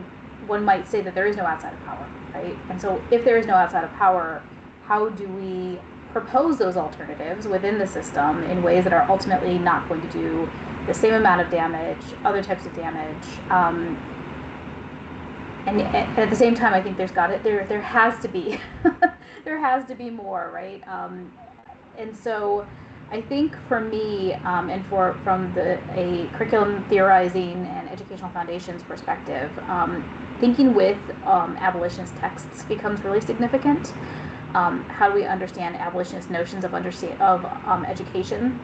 one might say that there is no outside of power, right? And so if there is no outside of power, how do we propose those alternatives within the system in ways that are ultimately not going to do the same amount of damage, other types of damage? And at the same time, I think there has to be there has to be more, right? And so I think for me, and from a curriculum theorizing and educational foundations perspective, thinking with abolitionist texts becomes really significant. How do we understand abolitionist notions of education?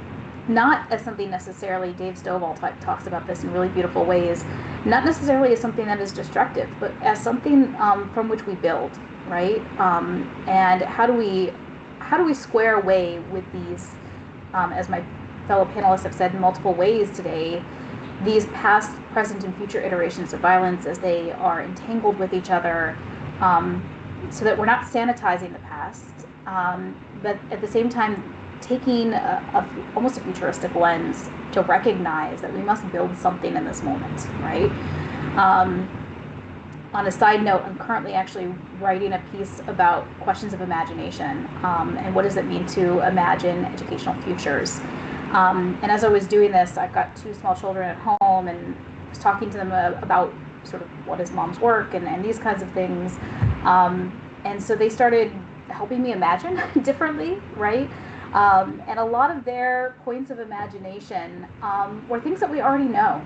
Not as something necessarily, Dave Stovall talks about this in really beautiful ways, not necessarily as something that is destructive, but as something from which we build, right? And how do how do we square away with these, as my fellow panelists have said in multiple ways today, these past, present, and future iterations of violence as they are entangled with each other, so that we're not sanitizing the past, but at the same time taking almost a futuristic lens to recognize that we must build something in this moment, right? On a side note, I'm currently actually writing a piece about questions of imagination, and what does it mean to imagine educational futures. And as I was doing this, I've got 2 small children at home, and was talking to them about sort of what is mom's work and these kinds of things. And so they started helping me imagine differently, right? And a lot of their points of imagination were things that we already know.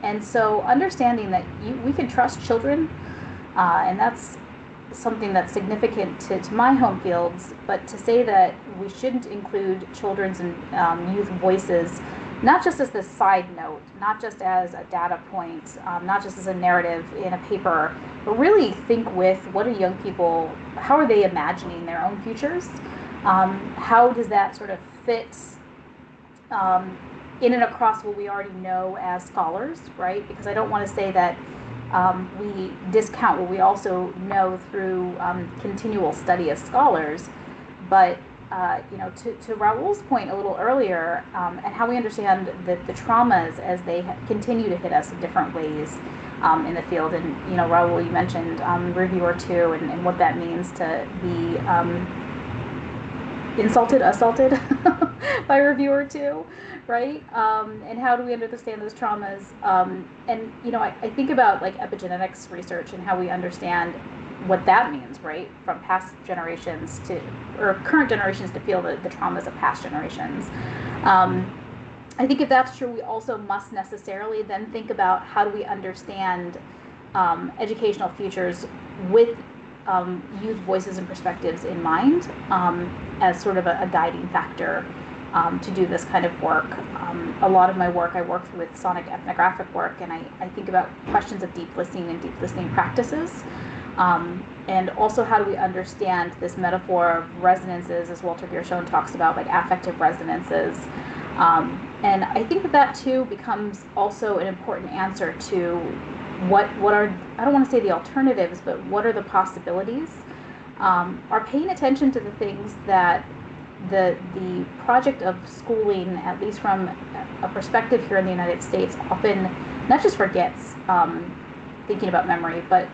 And so understanding that we can trust children, and that's something that's significant to my home fields, but to say that we shouldn't include children's and youth voices, not just as this side note, not just as a data point, not just as a narrative in a paper, but really think with what are young people, how are they imagining their own futures? How does that sort of fit in and across what we already know as scholars, right? Because I don't want to say that we discount what we also know through continual study as scholars, but to Raul's point a little earlier, and how we understand the traumas as they continue to hit us in different ways in the field. And Raul, you mentioned reviewer 2 and what that means to be assaulted by reviewer 2, right? And how do we understand those traumas? And I think about like epigenetics research and how we understand what that means, right? From past generations or current generations to feel the traumas of past generations. I think if that's true, we also must necessarily then think about how do we understand educational futures with youth voices and perspectives in mind, as sort of a guiding factor to do this kind of work. A lot of my work, I work with sonic ethnographic work, and I think about questions of deep listening and deep listening practices. And also how do we understand this metaphor of resonances, as Walter Gershon talks about, like affective resonances. And I think that too becomes also an important answer to what are, I don't want to say the alternatives, but what are the possibilities? Are paying attention to the things that the project of schooling, at least from a perspective here in the United States, often not just forgets thinking about memory, but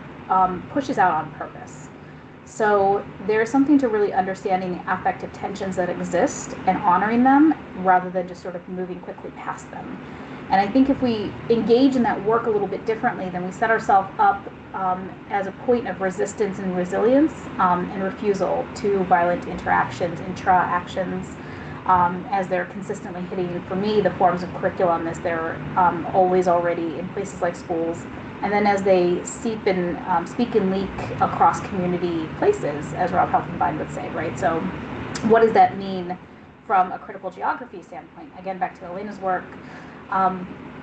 pushes out on purpose. So there's something to really understanding the affective tensions that exist and honoring them rather than just sort of moving quickly past them. And I think if we engage in that work a little bit differently, then we set ourselves up as a point of resistance and resilience and refusal to violent interactions, intra-actions, as they're consistently hitting, for me, the forms of curriculum as they're always already in places like schools. And then as they seep and speak and leak across community places, as Rob Helfenbein would say, right? So what does that mean from a critical geography standpoint? Again, back to Elena's work,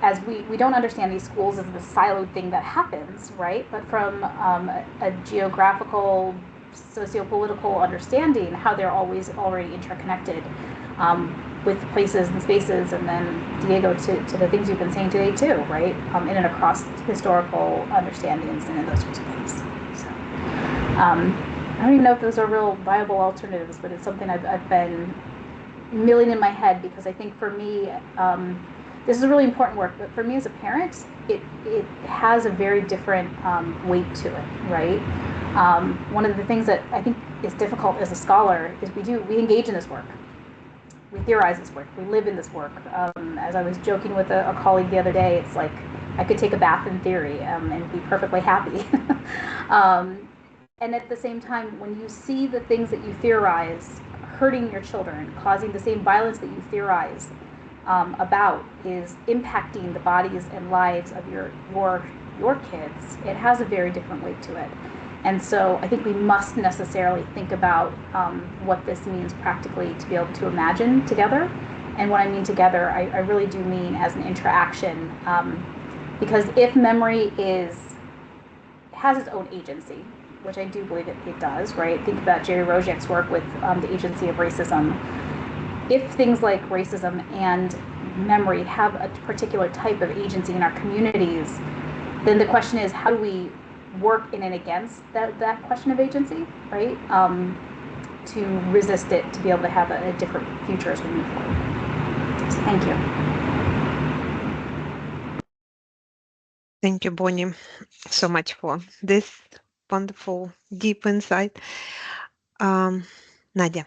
as we don't understand these schools as the siloed thing that happens, right? But from a geographical, socio-political understanding, how they're always already interconnected with places and spaces, and then Diego to the things you've been saying today too, right? In and across historical understandings and in those sorts of things. So I don't even know if those are real viable alternatives, but it's something I've been milling in my head, because I think for me, this is really important work, but for me as a parent, it has a very different weight to it, right? One of the things that I think is difficult as a scholar is we engage in this work. We theorize this work. We live in this work. As I was joking with a colleague the other day, it's like I could take a bath in theory and be perfectly happy. And at the same time, when you see the things that you theorize hurting your children, causing the same violence that you theorize about is impacting the bodies and lives of your kids, it has a very different weight to it. And so I think we must necessarily think about what this means practically to be able to imagine together. And when I mean together, I really do mean as an interaction, because if memory has its own agency, which I do believe it does, right? Think about Jerry Rojak's work with the agency of racism. If things like racism and memory have a particular type of agency in our communities, then the question is, how do we work in and against that question of agency, right? To resist it, to be able to have a different future as we move forward. So thank you. Thank you, Bonnie, so much for this wonderful, deep insight. Nadia.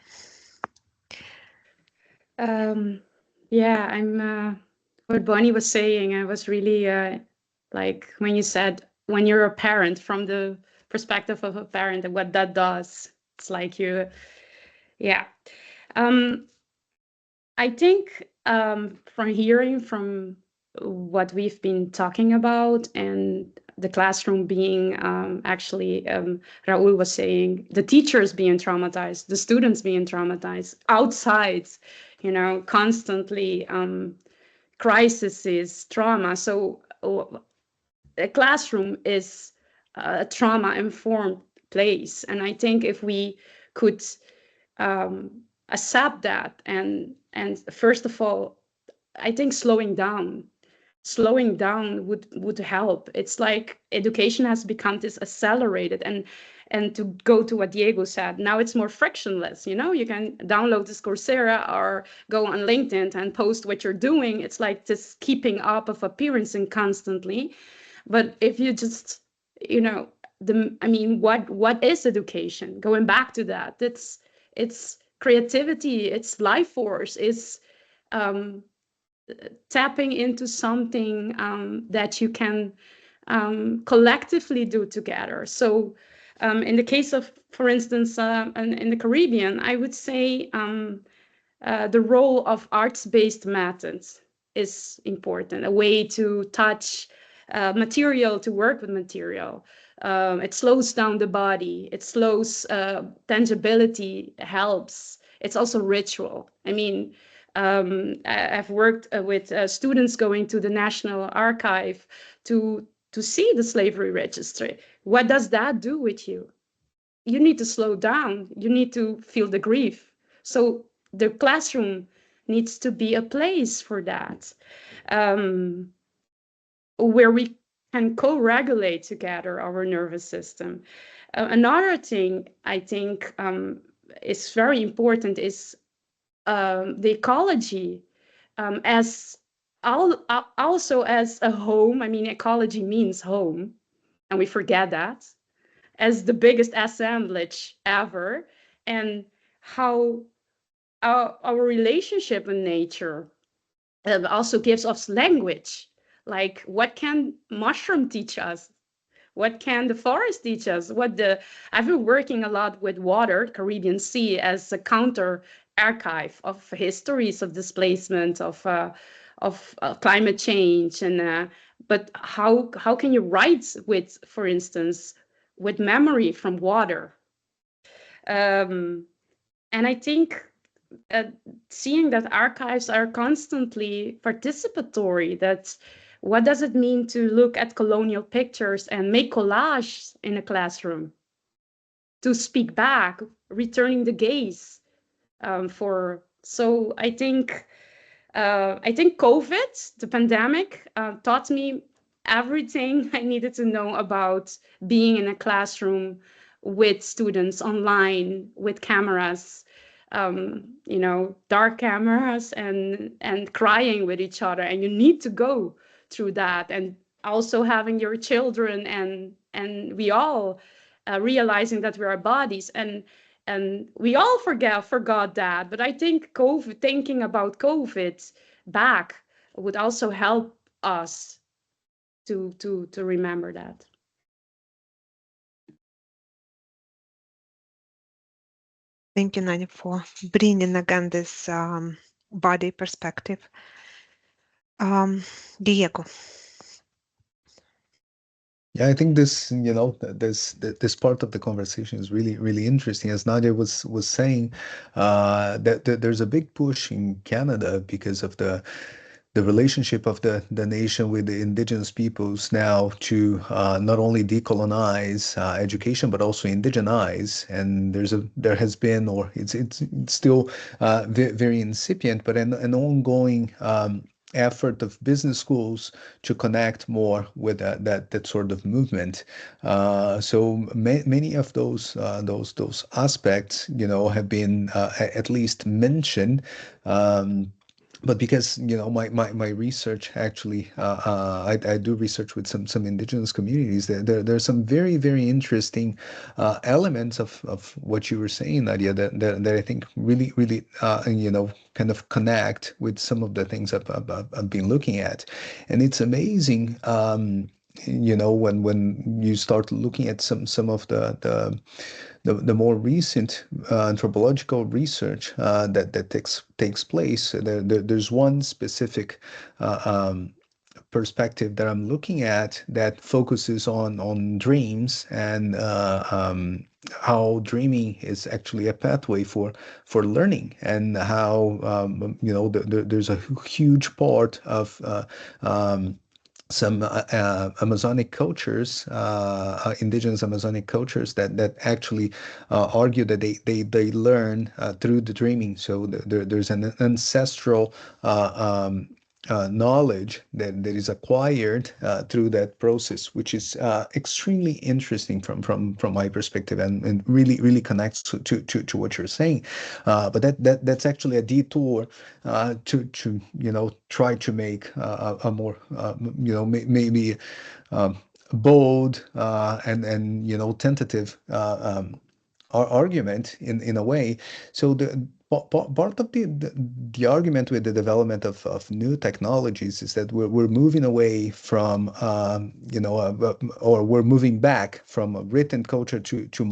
Yeah, I'm what Bonnie was saying. I was really like when you said when you're a parent, from the perspective of a parent, and what that does. It's like you, yeah. I think from hearing from what we've been talking about, and the classroom being actually, Raul was saying, the teachers being traumatized, the students being traumatized, outside, you know, constantly crises, trauma. So a classroom is a trauma-informed place. And I think if we could accept that, and first of all, I think slowing down would help. It's like education has become this accelerated, and to go to what Diego said, now it's more frictionless. You know, you can download this Coursera or go on LinkedIn and post what you're doing. It's like this keeping up of appearancing constantly. But if you just, you know, what is education? Going back to that, it's creativity, it's life force, it's tapping into something that you can collectively do together. So in the case of, for instance, in the Caribbean, I would say the role of arts-based methods is important, a way to touch material, to work with material. It slows down the body, it slows tangibility, helps. It's also ritual. I mean, I've worked with students going to the National Archive to see the slavery registry. What does that do with you? You need to slow down. You need to feel the grief. So the classroom needs to be a place for that, where we can co-regulate together our nervous system. Another thing I think is very important is the ecology as also as a home. I mean, ecology means home, and we forget that, as the biggest assemblage ever, and how our relationship with nature also gives us language. Like, what can mushroom teach us? What can the forest teach us? I've been working a lot with water, Caribbean Sea, as a counter archive of histories of displacement, of climate change, and but how can you write with, for instance, with memory from water? And I think seeing that archives are constantly participatory, that what does it mean to look at colonial pictures and make collage in a classroom? To speak back, returning the gaze so I think COVID, the pandemic, taught me everything I needed to know about being in a classroom with students online, with cameras, you know, dark cameras, and crying with each other. And you need to go through that, and also having your children and we all realizing that we are bodies, and we all forgot that. But I think thinking about COVID back would also help us to remember that. Thank you, Nadia, for bringing again this body perspective. Diego. Yeah, I think this, you know, this part of the conversation is really, really interesting. As Nadia was saying, that there's a big push in Canada because of the the relationship of the nation with the indigenous peoples now to not only decolonize education but also indigenize. And there has been, or it's still very incipient, but an ongoing effort of business schools to connect more with that sort of movement. So many of those aspects, have been at least mentioned. But because my research actually I do research with some indigenous communities, there's some very interesting elements of what you were saying, Nadia, that I think really kind of connect with some of the things I've been looking at. And it's amazing, when you start looking at some of the more recent anthropological research that takes place. There's one specific perspective that I'm looking at that focuses on dreams and how dreaming is actually a pathway for learning, and how there's a huge part of some Amazonic cultures, indigenous Amazonic cultures that actually argue that they learn through the dreaming. So there's an ancestral knowledge that is acquired through that process, which is extremely interesting from my perspective, and really connects to what you're saying. But that's actually a detour to try to make a more maybe bold and tentative argument in a way. So part of the argument with the development of new technologies is that we're moving away from or we're moving back from a written culture to a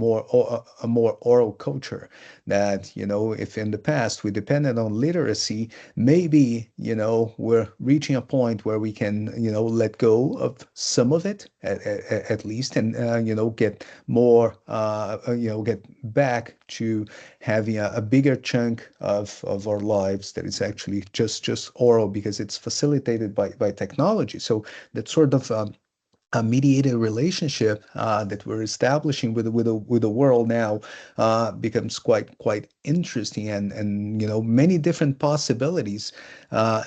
more oral culture. That if in the past we depended on literacy, maybe we're reaching a point where we can let go of some of it at least, and get more get back to having a bigger chunk of our lives that is actually just oral, because it's facilitated by technology. So that sort of a mediated relationship that we're establishing with the world now becomes quite interesting, and many different possibilities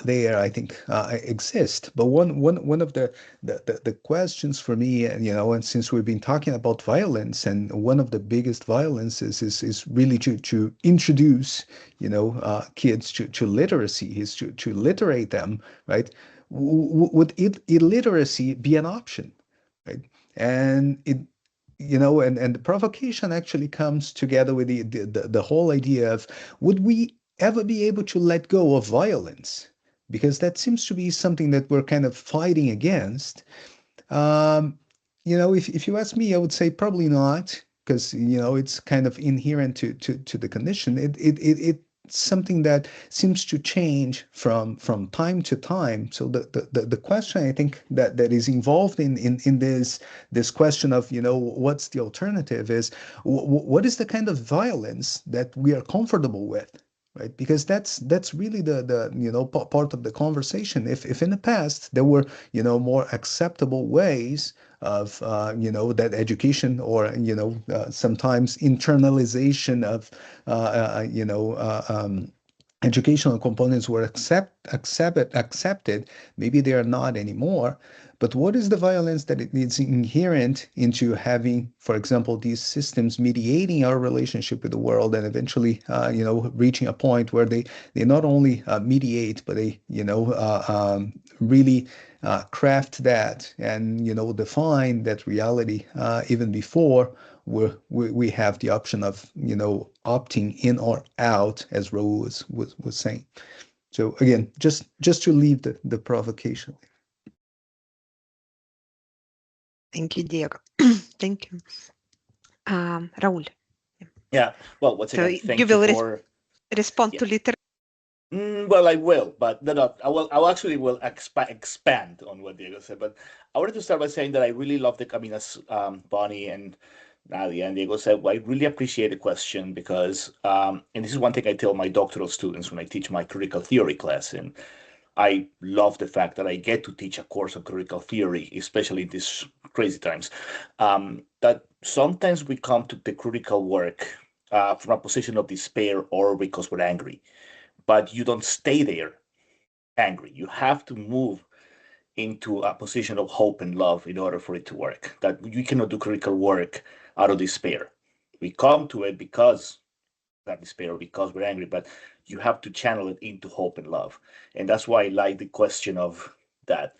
there, I think, exist. But one of the questions for me, and since we've been talking about violence, and one of the biggest violences is really to introduce kids to literacy, is to literate them, right? Would illiteracy be an option, right? And and the provocation actually comes together with the whole idea of, would we ever be able to let go of violence? Because that seems to be something that we're kind of fighting against. um, if you ask me, I would say probably not, because it's kind of inherent to the condition. It's something that seems to change from time to time. So the question, I think, that is involved in this question of what's the alternative, is what is the kind of violence that we are comfortable with, right? Because that's really the part of the conversation. If in the past there were more acceptable ways of that education, or sometimes internalization of educational components were accepted, maybe they are not anymore. But what is the violence that it is inherent into having, for example, these systems mediating our relationship with the world, and eventually, reaching a point where they not only mediate, but they, really craft that, and define that reality even before we have the option of opting in or out, as Raul was saying. So again, just to leave the provocation. Thank you, Diego. Thank you. Raul. Yeah. Well, once So again, thank you you will for. respond Yeah. to literature. Well, I will, but no. I actually will expand on what Diego said. But I wanted to start by saying that I really love the. I mean, as Bonnie and Nadia and Diego said, well, I really appreciate the question, because, and this is one thing I tell my doctoral students when I teach my critical theory class, and I love the fact that I get to teach a course on critical theory, especially in these crazy times. That sometimes we come to the critical work from a position of despair or because we're angry, but you don't stay there angry. You have to move into a position of hope and love in order for it to work. That you cannot do critical work out of despair. We come to it because that despair, because we're angry, but you have to channel it into hope and love. And that's why I like the question of that.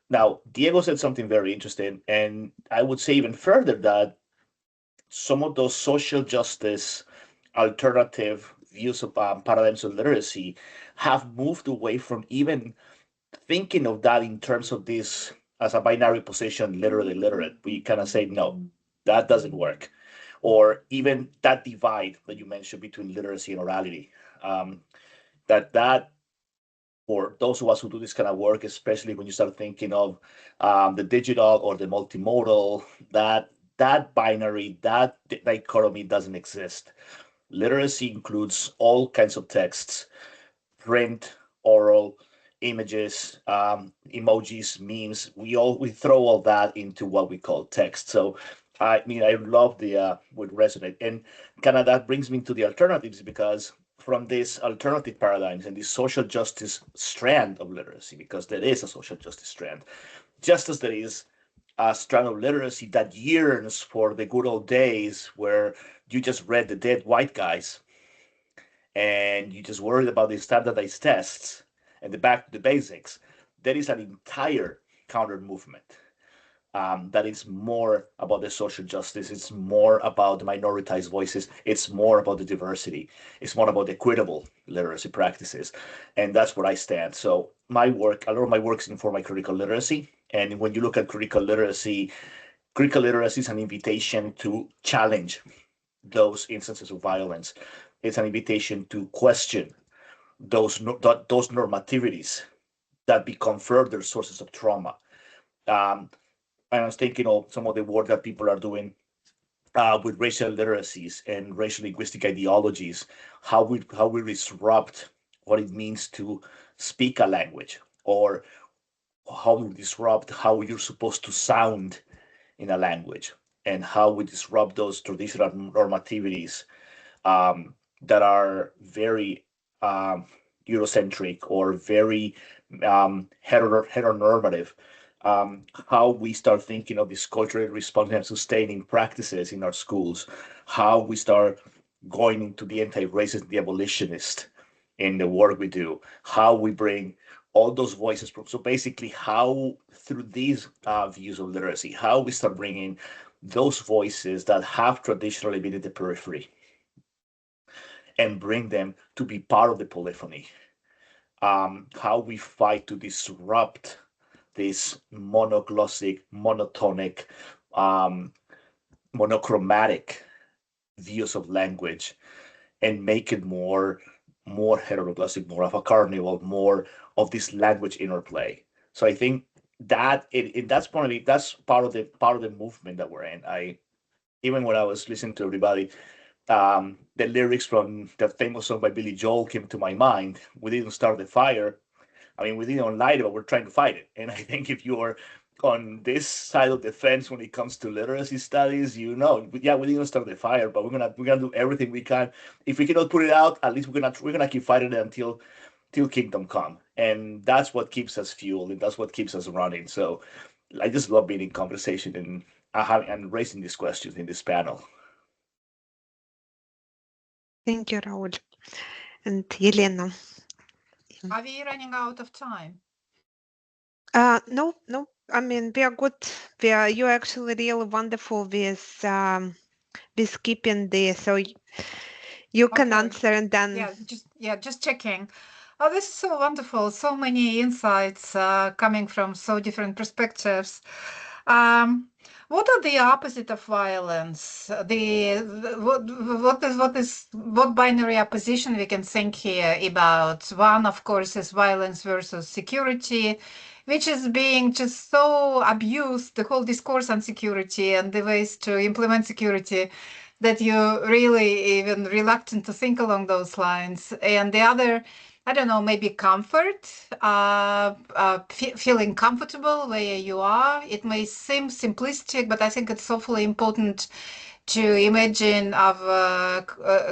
Now, Diego said something very interesting, and I would say even further that some of those social justice alternative views of paradigms of literacy have moved away from even thinking of that in terms of this as a binary position, literally literate. We kind of say, no, that doesn't work. Or even that divide that you mentioned between literacy and orality. That for those of us who do this kind of work, especially when you start thinking of the digital or the multimodal, that binary, that dichotomy doesn't exist. Literacy includes all kinds of texts, print, oral, images, emojis, memes. We throw all that into what we call text. So I mean, I love the would resonate, and kind of that brings me to the alternatives, because from this alternative paradigms and this social justice strand of literacy, because there is a social justice strand, just as there is a strand of literacy that yearns for the good old days where you just read the dead white guys and you just worried about the standardized tests and the back to the basics. There is an entire counter movement that is more about the social justice. It's more about the minoritized voices. It's more about the diversity. It's more about equitable literacy practices. And that's where I stand. So my work, a lot of my work is informed by critical literacy. And when you look at critical literacy is an invitation to challenge those instances of violence. It's an invitation to question those normativities that become further sources of trauma. I was thinking of some of the work that people are doing with racial literacies and racial linguistic ideologies, how we disrupt what it means to speak a language, or how we disrupt how you're supposed to sound in a language, and how we disrupt those traditional normativities that are very Eurocentric or very heteronormative. How we start thinking of these culturally responsive and sustaining practices in our schools, how we start going into the anti-racist, the abolitionist in the work we do, how we bring all those voices. So basically, how through these views of literacy, how we start bringing those voices that have traditionally been in the periphery and bring them to be part of the polyphony. How we fight to disrupt this monoglossic, monotonic, monochromatic views of language, and make it more heteroglossic, more of a carnival, more of this language interplay. So I think that that's part of the movement that we're in. Even when I was listening to everybody, the lyrics from that famous song by Billy Joel came to my mind. We didn't start the fire. I mean, we didn't light it, but we're trying to fight it. And I think if you're on this side of the fence when it comes to literacy studies, we didn't start the fire, but we're gonna do everything we can. If we cannot put it out, at least we're gonna keep fighting it until kingdom come. And that's what keeps us fueled, and that's what keeps us running. So I just love being in conversation and raising these questions in this panel. Thank you, Raul. And Yelena. Are we running out of time? No. I mean, we are good. You're actually really wonderful with keeping so you can answer, and then just checking. Oh, this is so wonderful. So many insights coming from so different perspectives. What are the opposite of violence? What binary opposition we can think here about? One, of course, is violence versus security, which is being just so abused, the whole discourse on security and the ways to implement security, that you're really even reluctant to think along those lines. And the other I don't know, maybe comfort, feeling comfortable where you are. It may seem simplistic, but I think it's awfully important to imagine our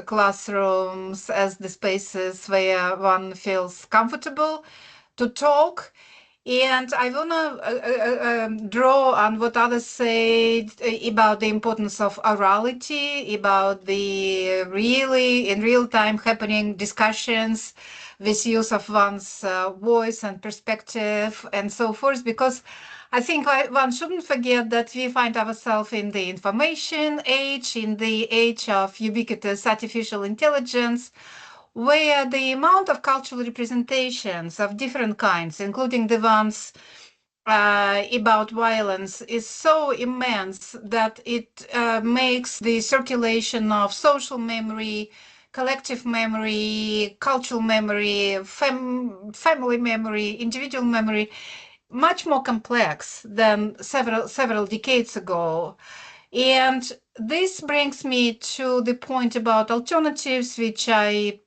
classrooms as the spaces where one feels comfortable to talk. And I want to draw on what others said about the importance of orality, about the really in real time happening discussions with use of one's voice and perspective and so forth, because I think one shouldn't forget that we find ourselves in the information age, in the age of ubiquitous artificial intelligence, where the amount of cultural representations of different kinds, including the ones about violence, is so immense that it makes the circulation of social memory, collective memory, cultural memory, family memory, individual memory, much more complex than several decades ago. And this brings me to the point about alternatives, which I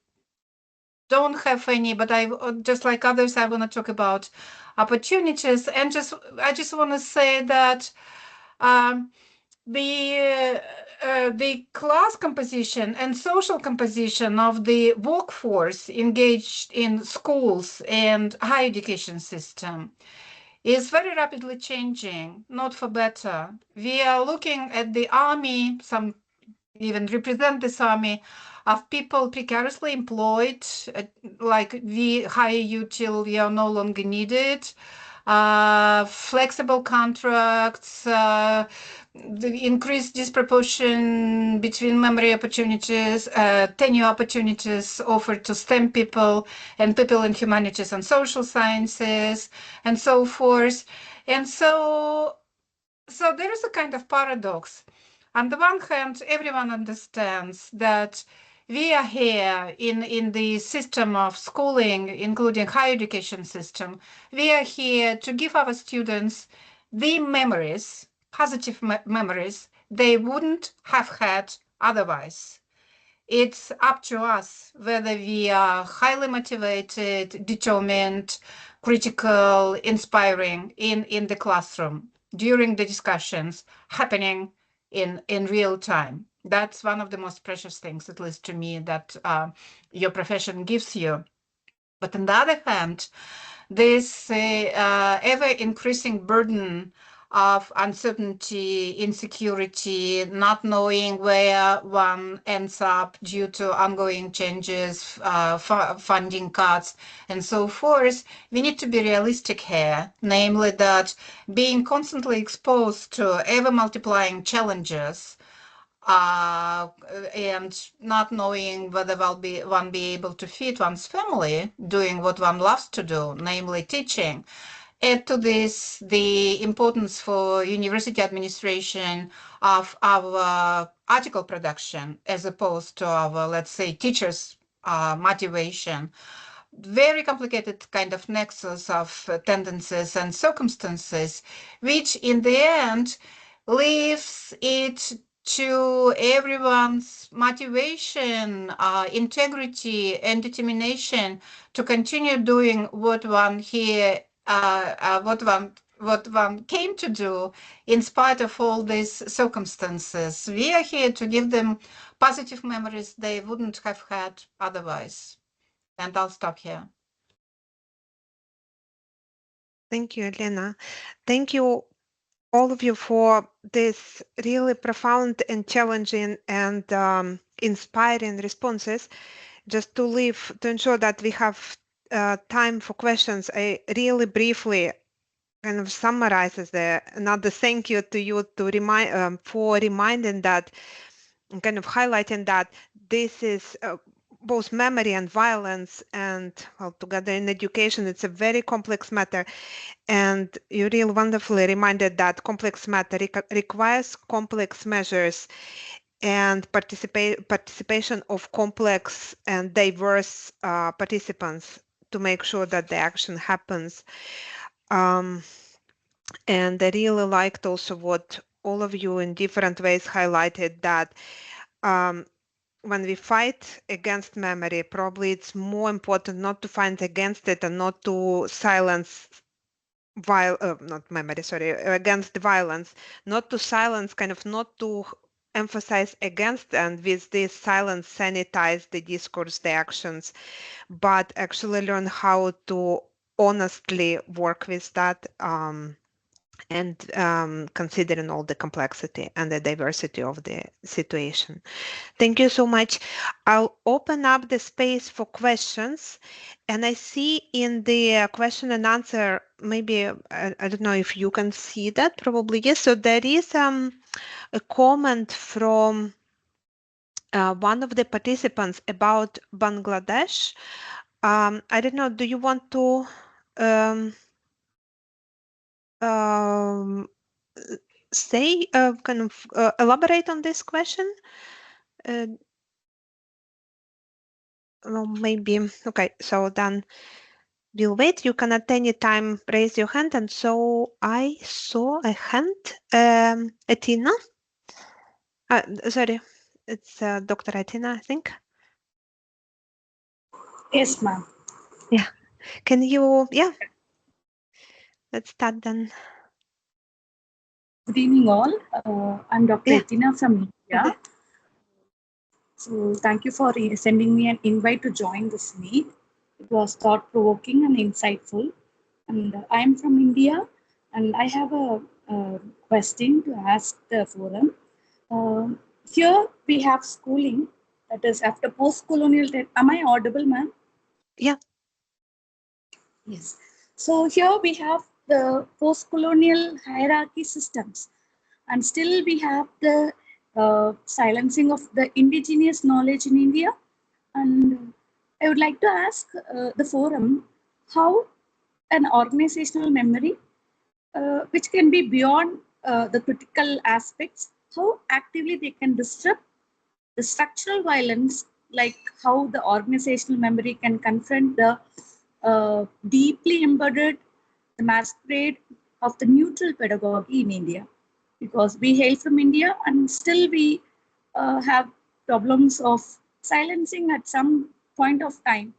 don't have any, but I just like others, I want to talk about opportunities. And I just want to say that the class composition and social composition of the workforce engaged in schools and higher education system is very rapidly changing, not for better. We are looking at the army, some even represent this army of people precariously employed, like we hire you till we are no longer needed, flexible contracts, the increased disproportion between memory opportunities, tenure opportunities offered to STEM people and people in humanities and social sciences, and so forth. And so there is a kind of paradox. On the one hand, everyone understands that we are here in the system of schooling, including higher education system. We are here to give our students the memories, positive memories they wouldn't have had otherwise. It's up to us whether we are highly motivated, determined, critical, inspiring in the classroom during the discussions happening in real time. That's one of the most precious things, at least to me, that your profession gives you. But on the other hand, this ever-increasing burden of uncertainty, insecurity, not knowing where one ends up due to ongoing changes, funding cuts, and so forth, we need to be realistic here, namely that being constantly exposed to ever-multiplying challenges and not knowing whether one be able to feed one's family doing what one loves to do, namely teaching. Add to this the importance for university administration of our article production as opposed to our, let's say, teachers' motivation. Very complicated kind of nexus of tendencies and circumstances, which in the end leaves it to everyone's motivation, integrity, and determination to continue doing what one here, what one came to do, in spite of all these circumstances. We are here to give them positive memories they wouldn't have had otherwise. And I'll stop here. Thank you, Elena. Thank you, all of you, for this really profound and challenging and inspiring responses. Just to ensure that we have time for questions, I really briefly kind of summarizes another thank you to you to remind for reminding that, and kind of highlighting that this is both memory and violence, and together in education, it's a very complex matter. And you really wonderfully reminded that complex matter requires complex measures and participation of complex and diverse participants to make sure that the action happens. And I really liked also what all of you in different ways highlighted, that when we fight against memory, probably it's more important not to fight against it and not to silence not memory, sorry, against the violence, not to silence, kind of not to emphasize against, and with this silence sanitize the discourse, the actions, but actually learn how to honestly work with that, and considering all the complexity and the diversity of the situation. Thank you so much. I'll open up the space for questions. And I see in the question and answer, maybe, I don't know if you can see that, probably yes. So there is a comment from one of the participants about Bangladesh. I don't know, do you want to um, um, say, kind of elaborate on this question? Well, maybe, okay, so then we'll wait. You can at any time raise your hand. And so I saw a hand, Atina. Sorry, it's Dr. Atina, I think. Yes, ma'am. Yeah. Can you, yeah. Let's start then. Good evening, all. I'm Dr. Yeah. Etina from India. Okay. So, thank you for sending me an invite to join this meet. It was thought provoking and insightful. And I'm from India, and I have a question to ask the forum. Here we have schooling, that is after post colonial time. Am I audible, ma'am? Yeah. Yes. So, here we have the post colonial hierarchy systems, and still we have the silencing of the indigenous knowledge in India. And I would like to ask the forum how an organizational memory, which can be beyond the critical aspects, how actively they can disrupt the structural violence, like how the organizational memory can confront the deeply embedded the masquerade of the neutral pedagogy in India, because we hail from India and still we have problems of silencing at some point of time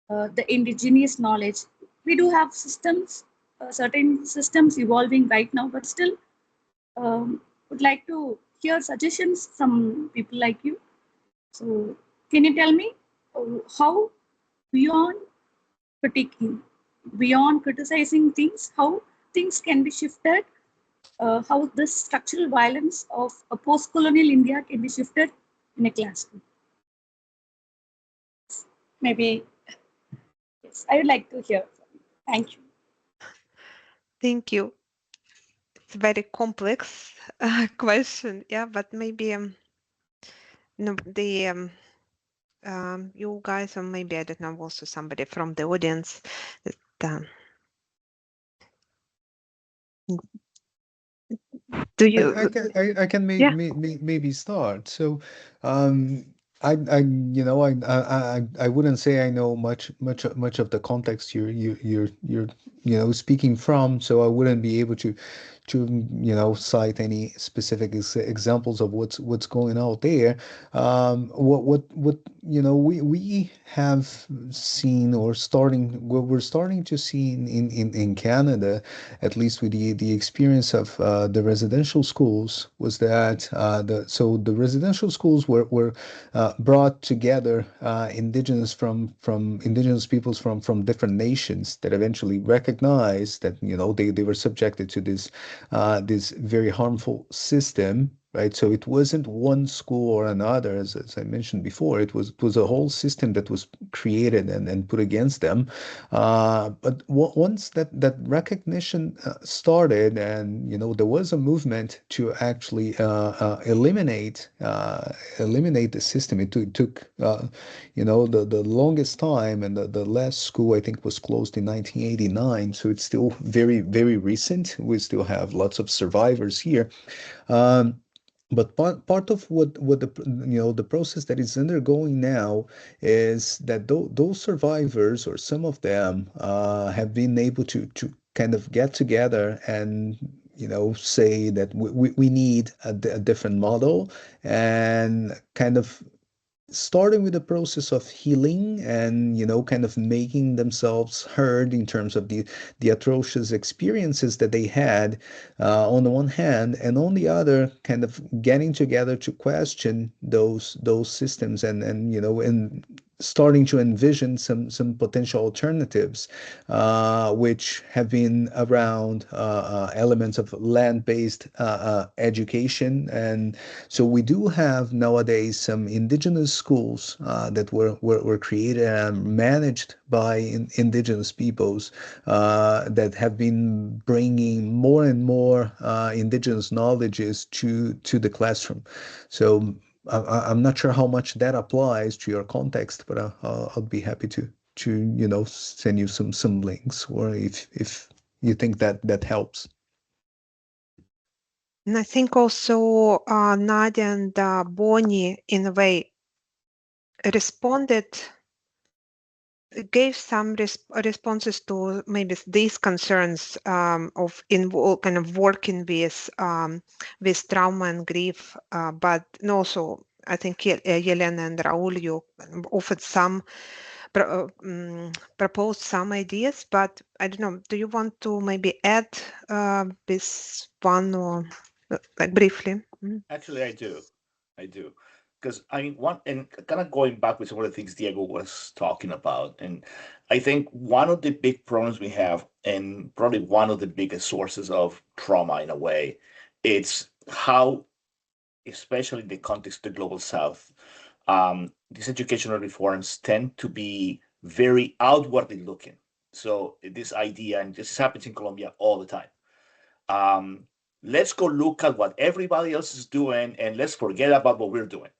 the indigenous knowledge. We do have systems, certain systems evolving right now, but still would like to hear suggestions from people like you. So, can you tell me how beyond critiquing, beyond criticizing things, how things can be shifted, how this structural violence of a post-colonial India can be shifted in a classroom? Maybe, yes, I would like to hear from you. Thank you. Thank you. It's a very complex question. Yeah, but maybe no, the you guys, or maybe I don't know, also somebody from the audience that, do you? I can Yeah. maybe start. So, I wouldn't say I know much of the context you're speaking from. So I wouldn't be able to cite any specific examples of what's going out there. What we have seen, or what we're starting to see in Canada, at least with the experience of the residential schools, was that the residential schools were brought together indigenous peoples from different nations that eventually recognized that they were subjected to this very harmful system. Right, so it wasn't one school or another, as I mentioned before. It was a whole system that was created and put against them. But once that recognition started, and there was a movement to actually eliminate the system. It took the longest time, and the last school I think was closed in 1989. So it's still very, very recent. We still have lots of survivors here. Um, but part of what the process that is undergoing now is that those survivors, or some of them, have been able to kind of get together and say that we need a different model, and kind of starting with the process of healing and kind of making themselves heard in terms of the atrocious experiences that they had on the one hand, and on the other kind of getting together to question those systems and starting to envision some potential alternatives, which have been around elements of land-based education. And so we do have nowadays some indigenous schools that were created and managed by indigenous peoples that have been bringing more and more indigenous knowledges to the classroom. So I'm not sure how much that applies to your context, but I'll be happy to send you some links, or if you think that helps. And I think also Nadia and Bonnie, in a way, responded, gave some responses to maybe these concerns of kind of working with trauma and grief, but also I think Yelena and Raul, you offered some proposed some ideas, but I don't know. Do you want to maybe add this one or like briefly? Actually, I do. Because I mean, one, and kind of going back with some of the things Diego was talking about, and I think one of the big problems we have, and probably one of the biggest sources of trauma in a way, it's how, especially in the context of the global south, these educational reforms tend to be very outwardly looking. So this idea, and this happens in Colombia all the time. Um, let's go look at what everybody else is doing and let's forget about what we're doing.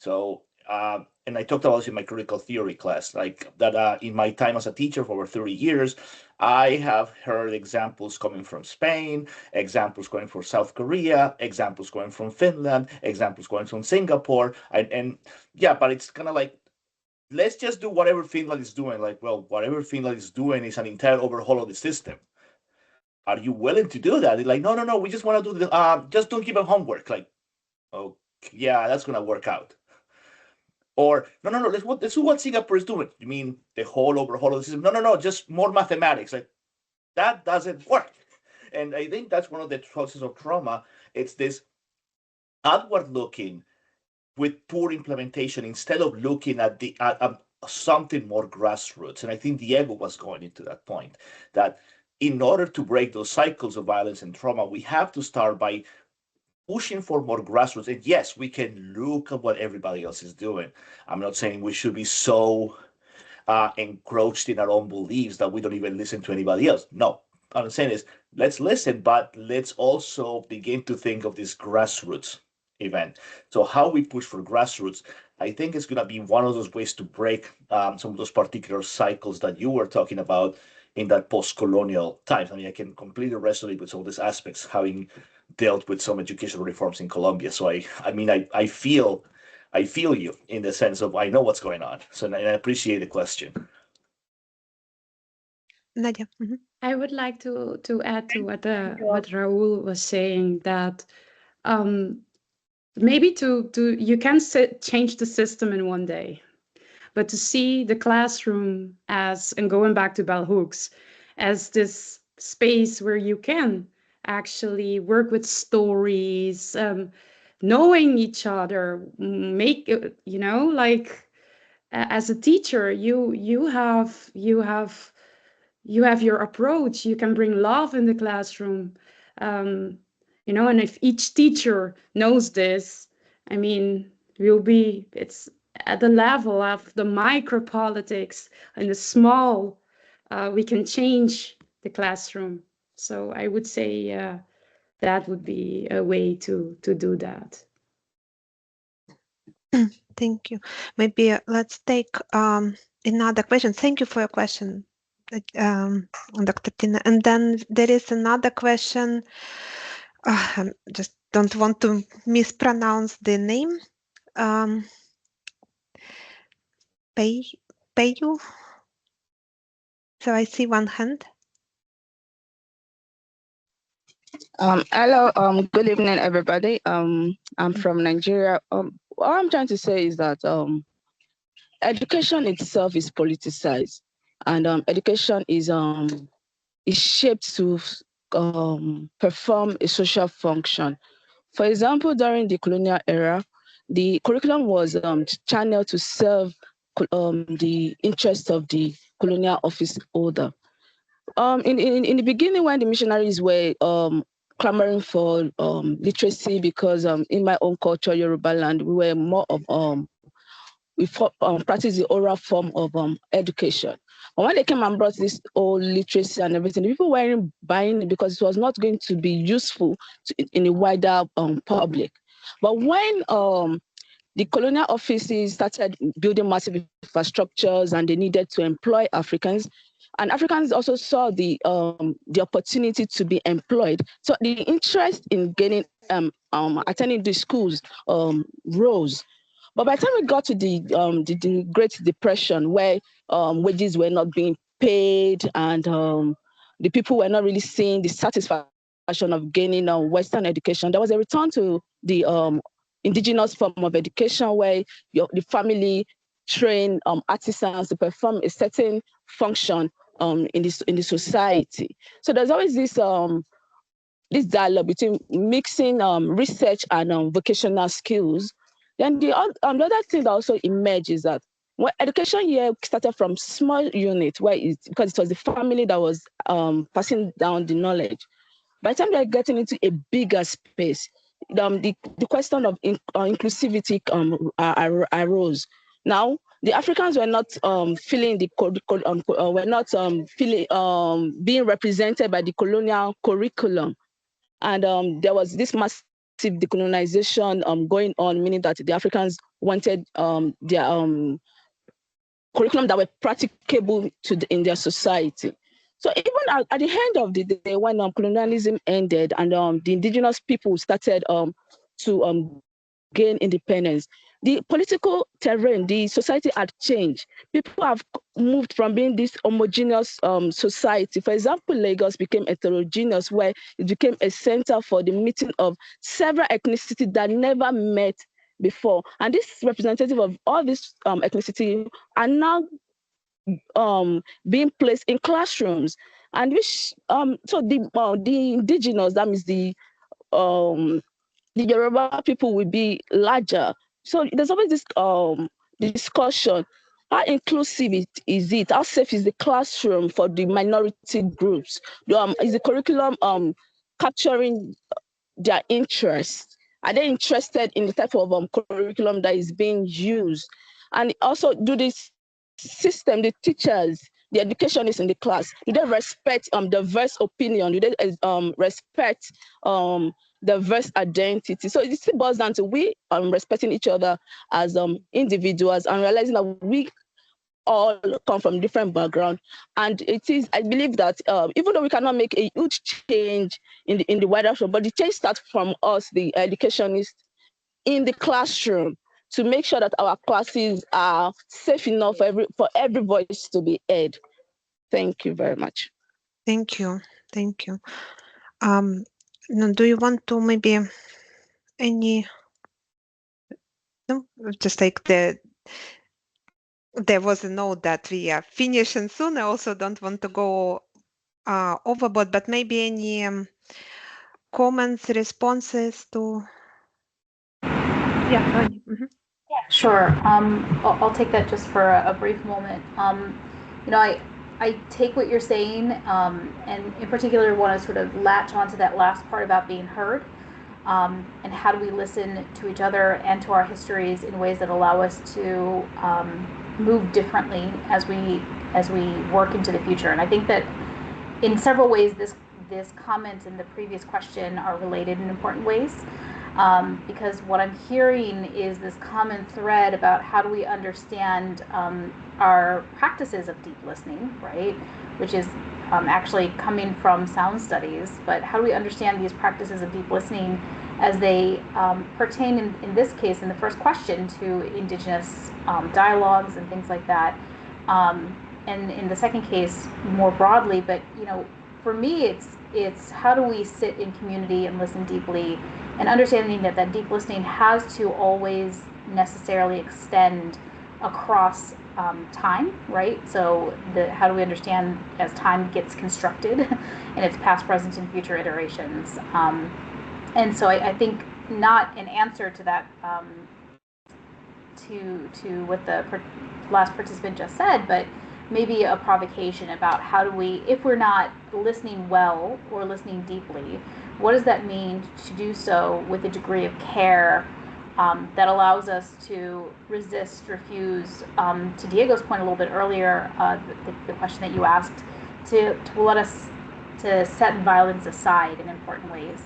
So, and I talked about this in my critical theory class, like that in my time as a teacher for over 30 years, I have heard examples coming from Spain, examples going from South Korea, examples going from Finland, examples going from Singapore. And yeah, but it's kind of like, let's just do whatever Finland is doing. Like, well, whatever Finland is doing is an entire overhaul of the system. Are you willing to do that? They're like, no, we just want to do the, just don't give them homework. Like, oh, yeah, that's going to work out. Or no, let's do what Singapore is doing. You mean the whole overhaul of the system? No, just more mathematics. Like that doesn't work. And I think that's one of the sources of trauma. It's this outward looking with poor implementation instead of looking at the at something more grassroots. And I think Diego was going into that point that in order to break those cycles of violence and trauma, we have to start by pushing for more grassroots. And yes, we can look at what everybody else is doing. I'm not saying we should be so encroached in our own beliefs that we don't even listen to anybody else. No, what I'm saying is let's listen, but let's also begin to think of this grassroots event. So how we push for grassroots, I think it's going to be one of those ways to break some of those particular cycles that you were talking about in that post-colonial times. I mean, I can completely resonate with some of these aspects, having dealt with some educational reforms in Colombia. So I feel you in the sense of I know what's going on. So I appreciate the question. Nadia. I would like to add to what Raul was saying, that maybe to you can change the system in one day, but to see the classroom as, and going back to bell hooks, as this space where you can actually work with stories, knowing each other, make like as a teacher, you have your approach. You can bring love in the classroom, and if each teacher knows this, I mean, it's at the level of the micro politics and the small, we can change the classroom. So I would say that would be a way to do that. Thank you. Maybe let's take another question. Thank you for your question, Dr. Tina. And then there is another question. I just don't want to mispronounce the name. Payu. So I see one hand. Hello, good evening, everybody. I'm from Nigeria. What I'm trying to say is that education itself is politicized, and education is shaped to perform a social function. For example, during the colonial era, the curriculum was channeled to serve the interests of the colonial office holder. In the beginning, when the missionaries were clamoring for literacy, because in my own culture, Yoruba land, we were more of we practice the oral form of education. But when they came and brought this old literacy and everything, the people weren't buying it because it was not going to be useful in a wider public. But when the colonial offices started building massive infrastructures and they needed to employ Africans, and Africans also saw the opportunity to be employed. So the interest in gaining attending the schools rose. But by the time we got to the Great Depression, where wages were not being paid and the people were not really seeing the satisfaction of gaining Western education, there was a return to the indigenous form of education where the family train artisans to perform a certain function in the society. So there's always this dialogue between mixing research and vocational skills. Then the other thing that also emerged is that when education here started from small unit, because it was the family that was passing down the knowledge. By the time they're getting into a bigger space, the question of inclusivity arose. Now, the Africans were not feeling were not feeling being represented by the colonial curriculum, and there was this massive decolonization going on, meaning that the Africans wanted their curriculum that were practicable in their society. So even at the end of the day, when colonialism ended and the indigenous people started to gain independence, the political terrain, the society had changed. People have moved from being this homogeneous society. For example, Lagos became heterogeneous, where it became a center for the meeting of several ethnicities that never met before. And this representative of all this ethnicity are now being placed in classrooms, and which so the indigenous, that means the Yoruba people, will be larger. So there's always this discussion: how inclusive is it? How safe is the classroom for the minority groups? Is the curriculum capturing their interest? Are they interested in the type of curriculum that is being used? And also, do this system, the teachers, the educationists in the class, do they respect diverse opinion? Do they respect diverse identity? So it still boils down to we respecting each other as individuals and realizing that we all come from different backgrounds. And it is, I believe that even though we cannot make a huge change in the wider world, but the change starts from us, the educationists, in the classroom, to make sure that our classes are safe enough for every voice to be heard. Thank you very much. Thank you. Thank you. Now, do you want to maybe any? No, just like there was a note that we are finishing soon. I also don't want to go overboard, but maybe any comments, responses to? Yeah, Ronnie. Yeah, sure. I'll take that just for a brief moment. You know, I take what you're saying, and in particular want to sort of latch onto that last part about being heard, and how do we listen to each other and to our histories in ways that allow us to move differently as we work into the future. And I think that in several ways, this comment and the previous question are related in important ways. Because what I'm hearing is this common thread about how do we understand our practices of deep listening, right? Which is actually coming from sound studies, but how do we understand these practices of deep listening as they pertain, in this case, in the first question, to Indigenous dialogues and things like that. And in the second case, more broadly, but you know, for me, It's how do we sit in community and listen deeply, and understanding that that deep listening has to always necessarily extend across time, right? So how do we understand as time gets constructed in its past, present, and future iterations? And so I think not an answer to that, to what the last participant just said, but maybe a provocation about how do we, if we're not listening well or listening deeply, what does that mean to do so with a degree of care that allows us to resist, refuse, to Diego's point a little bit earlier, the question that you asked, to let us to set violence aside in important ways.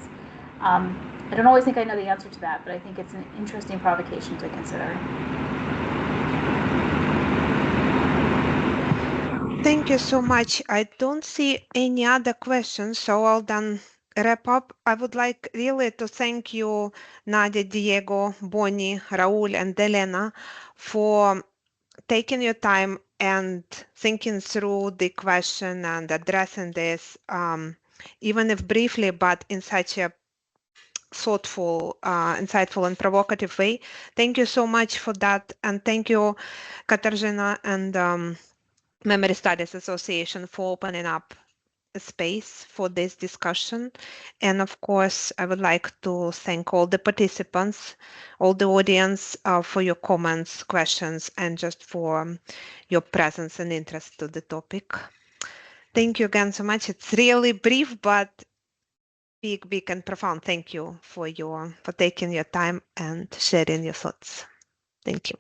I don't always think I know the answer to that, but I think it's an interesting provocation to consider. Thank you so much. I don't see any other questions, so I'll then wrap up. I would like really to thank you, Nadia, Diego, Bonnie, Raul, and Elena, for taking your time and thinking through the question and addressing this, even if briefly, but in such a thoughtful, insightful, and provocative way. Thank you so much for that, and thank you, Katarzyna and Memory Studies Association, for opening up a space for this discussion. And of course, I would like to thank all the participants, all the audience for your comments, questions, and just for your presence and interest to the topic. Thank you again so much. It's really brief, but big and profound. Thank you for taking your time and sharing your thoughts. Thank you.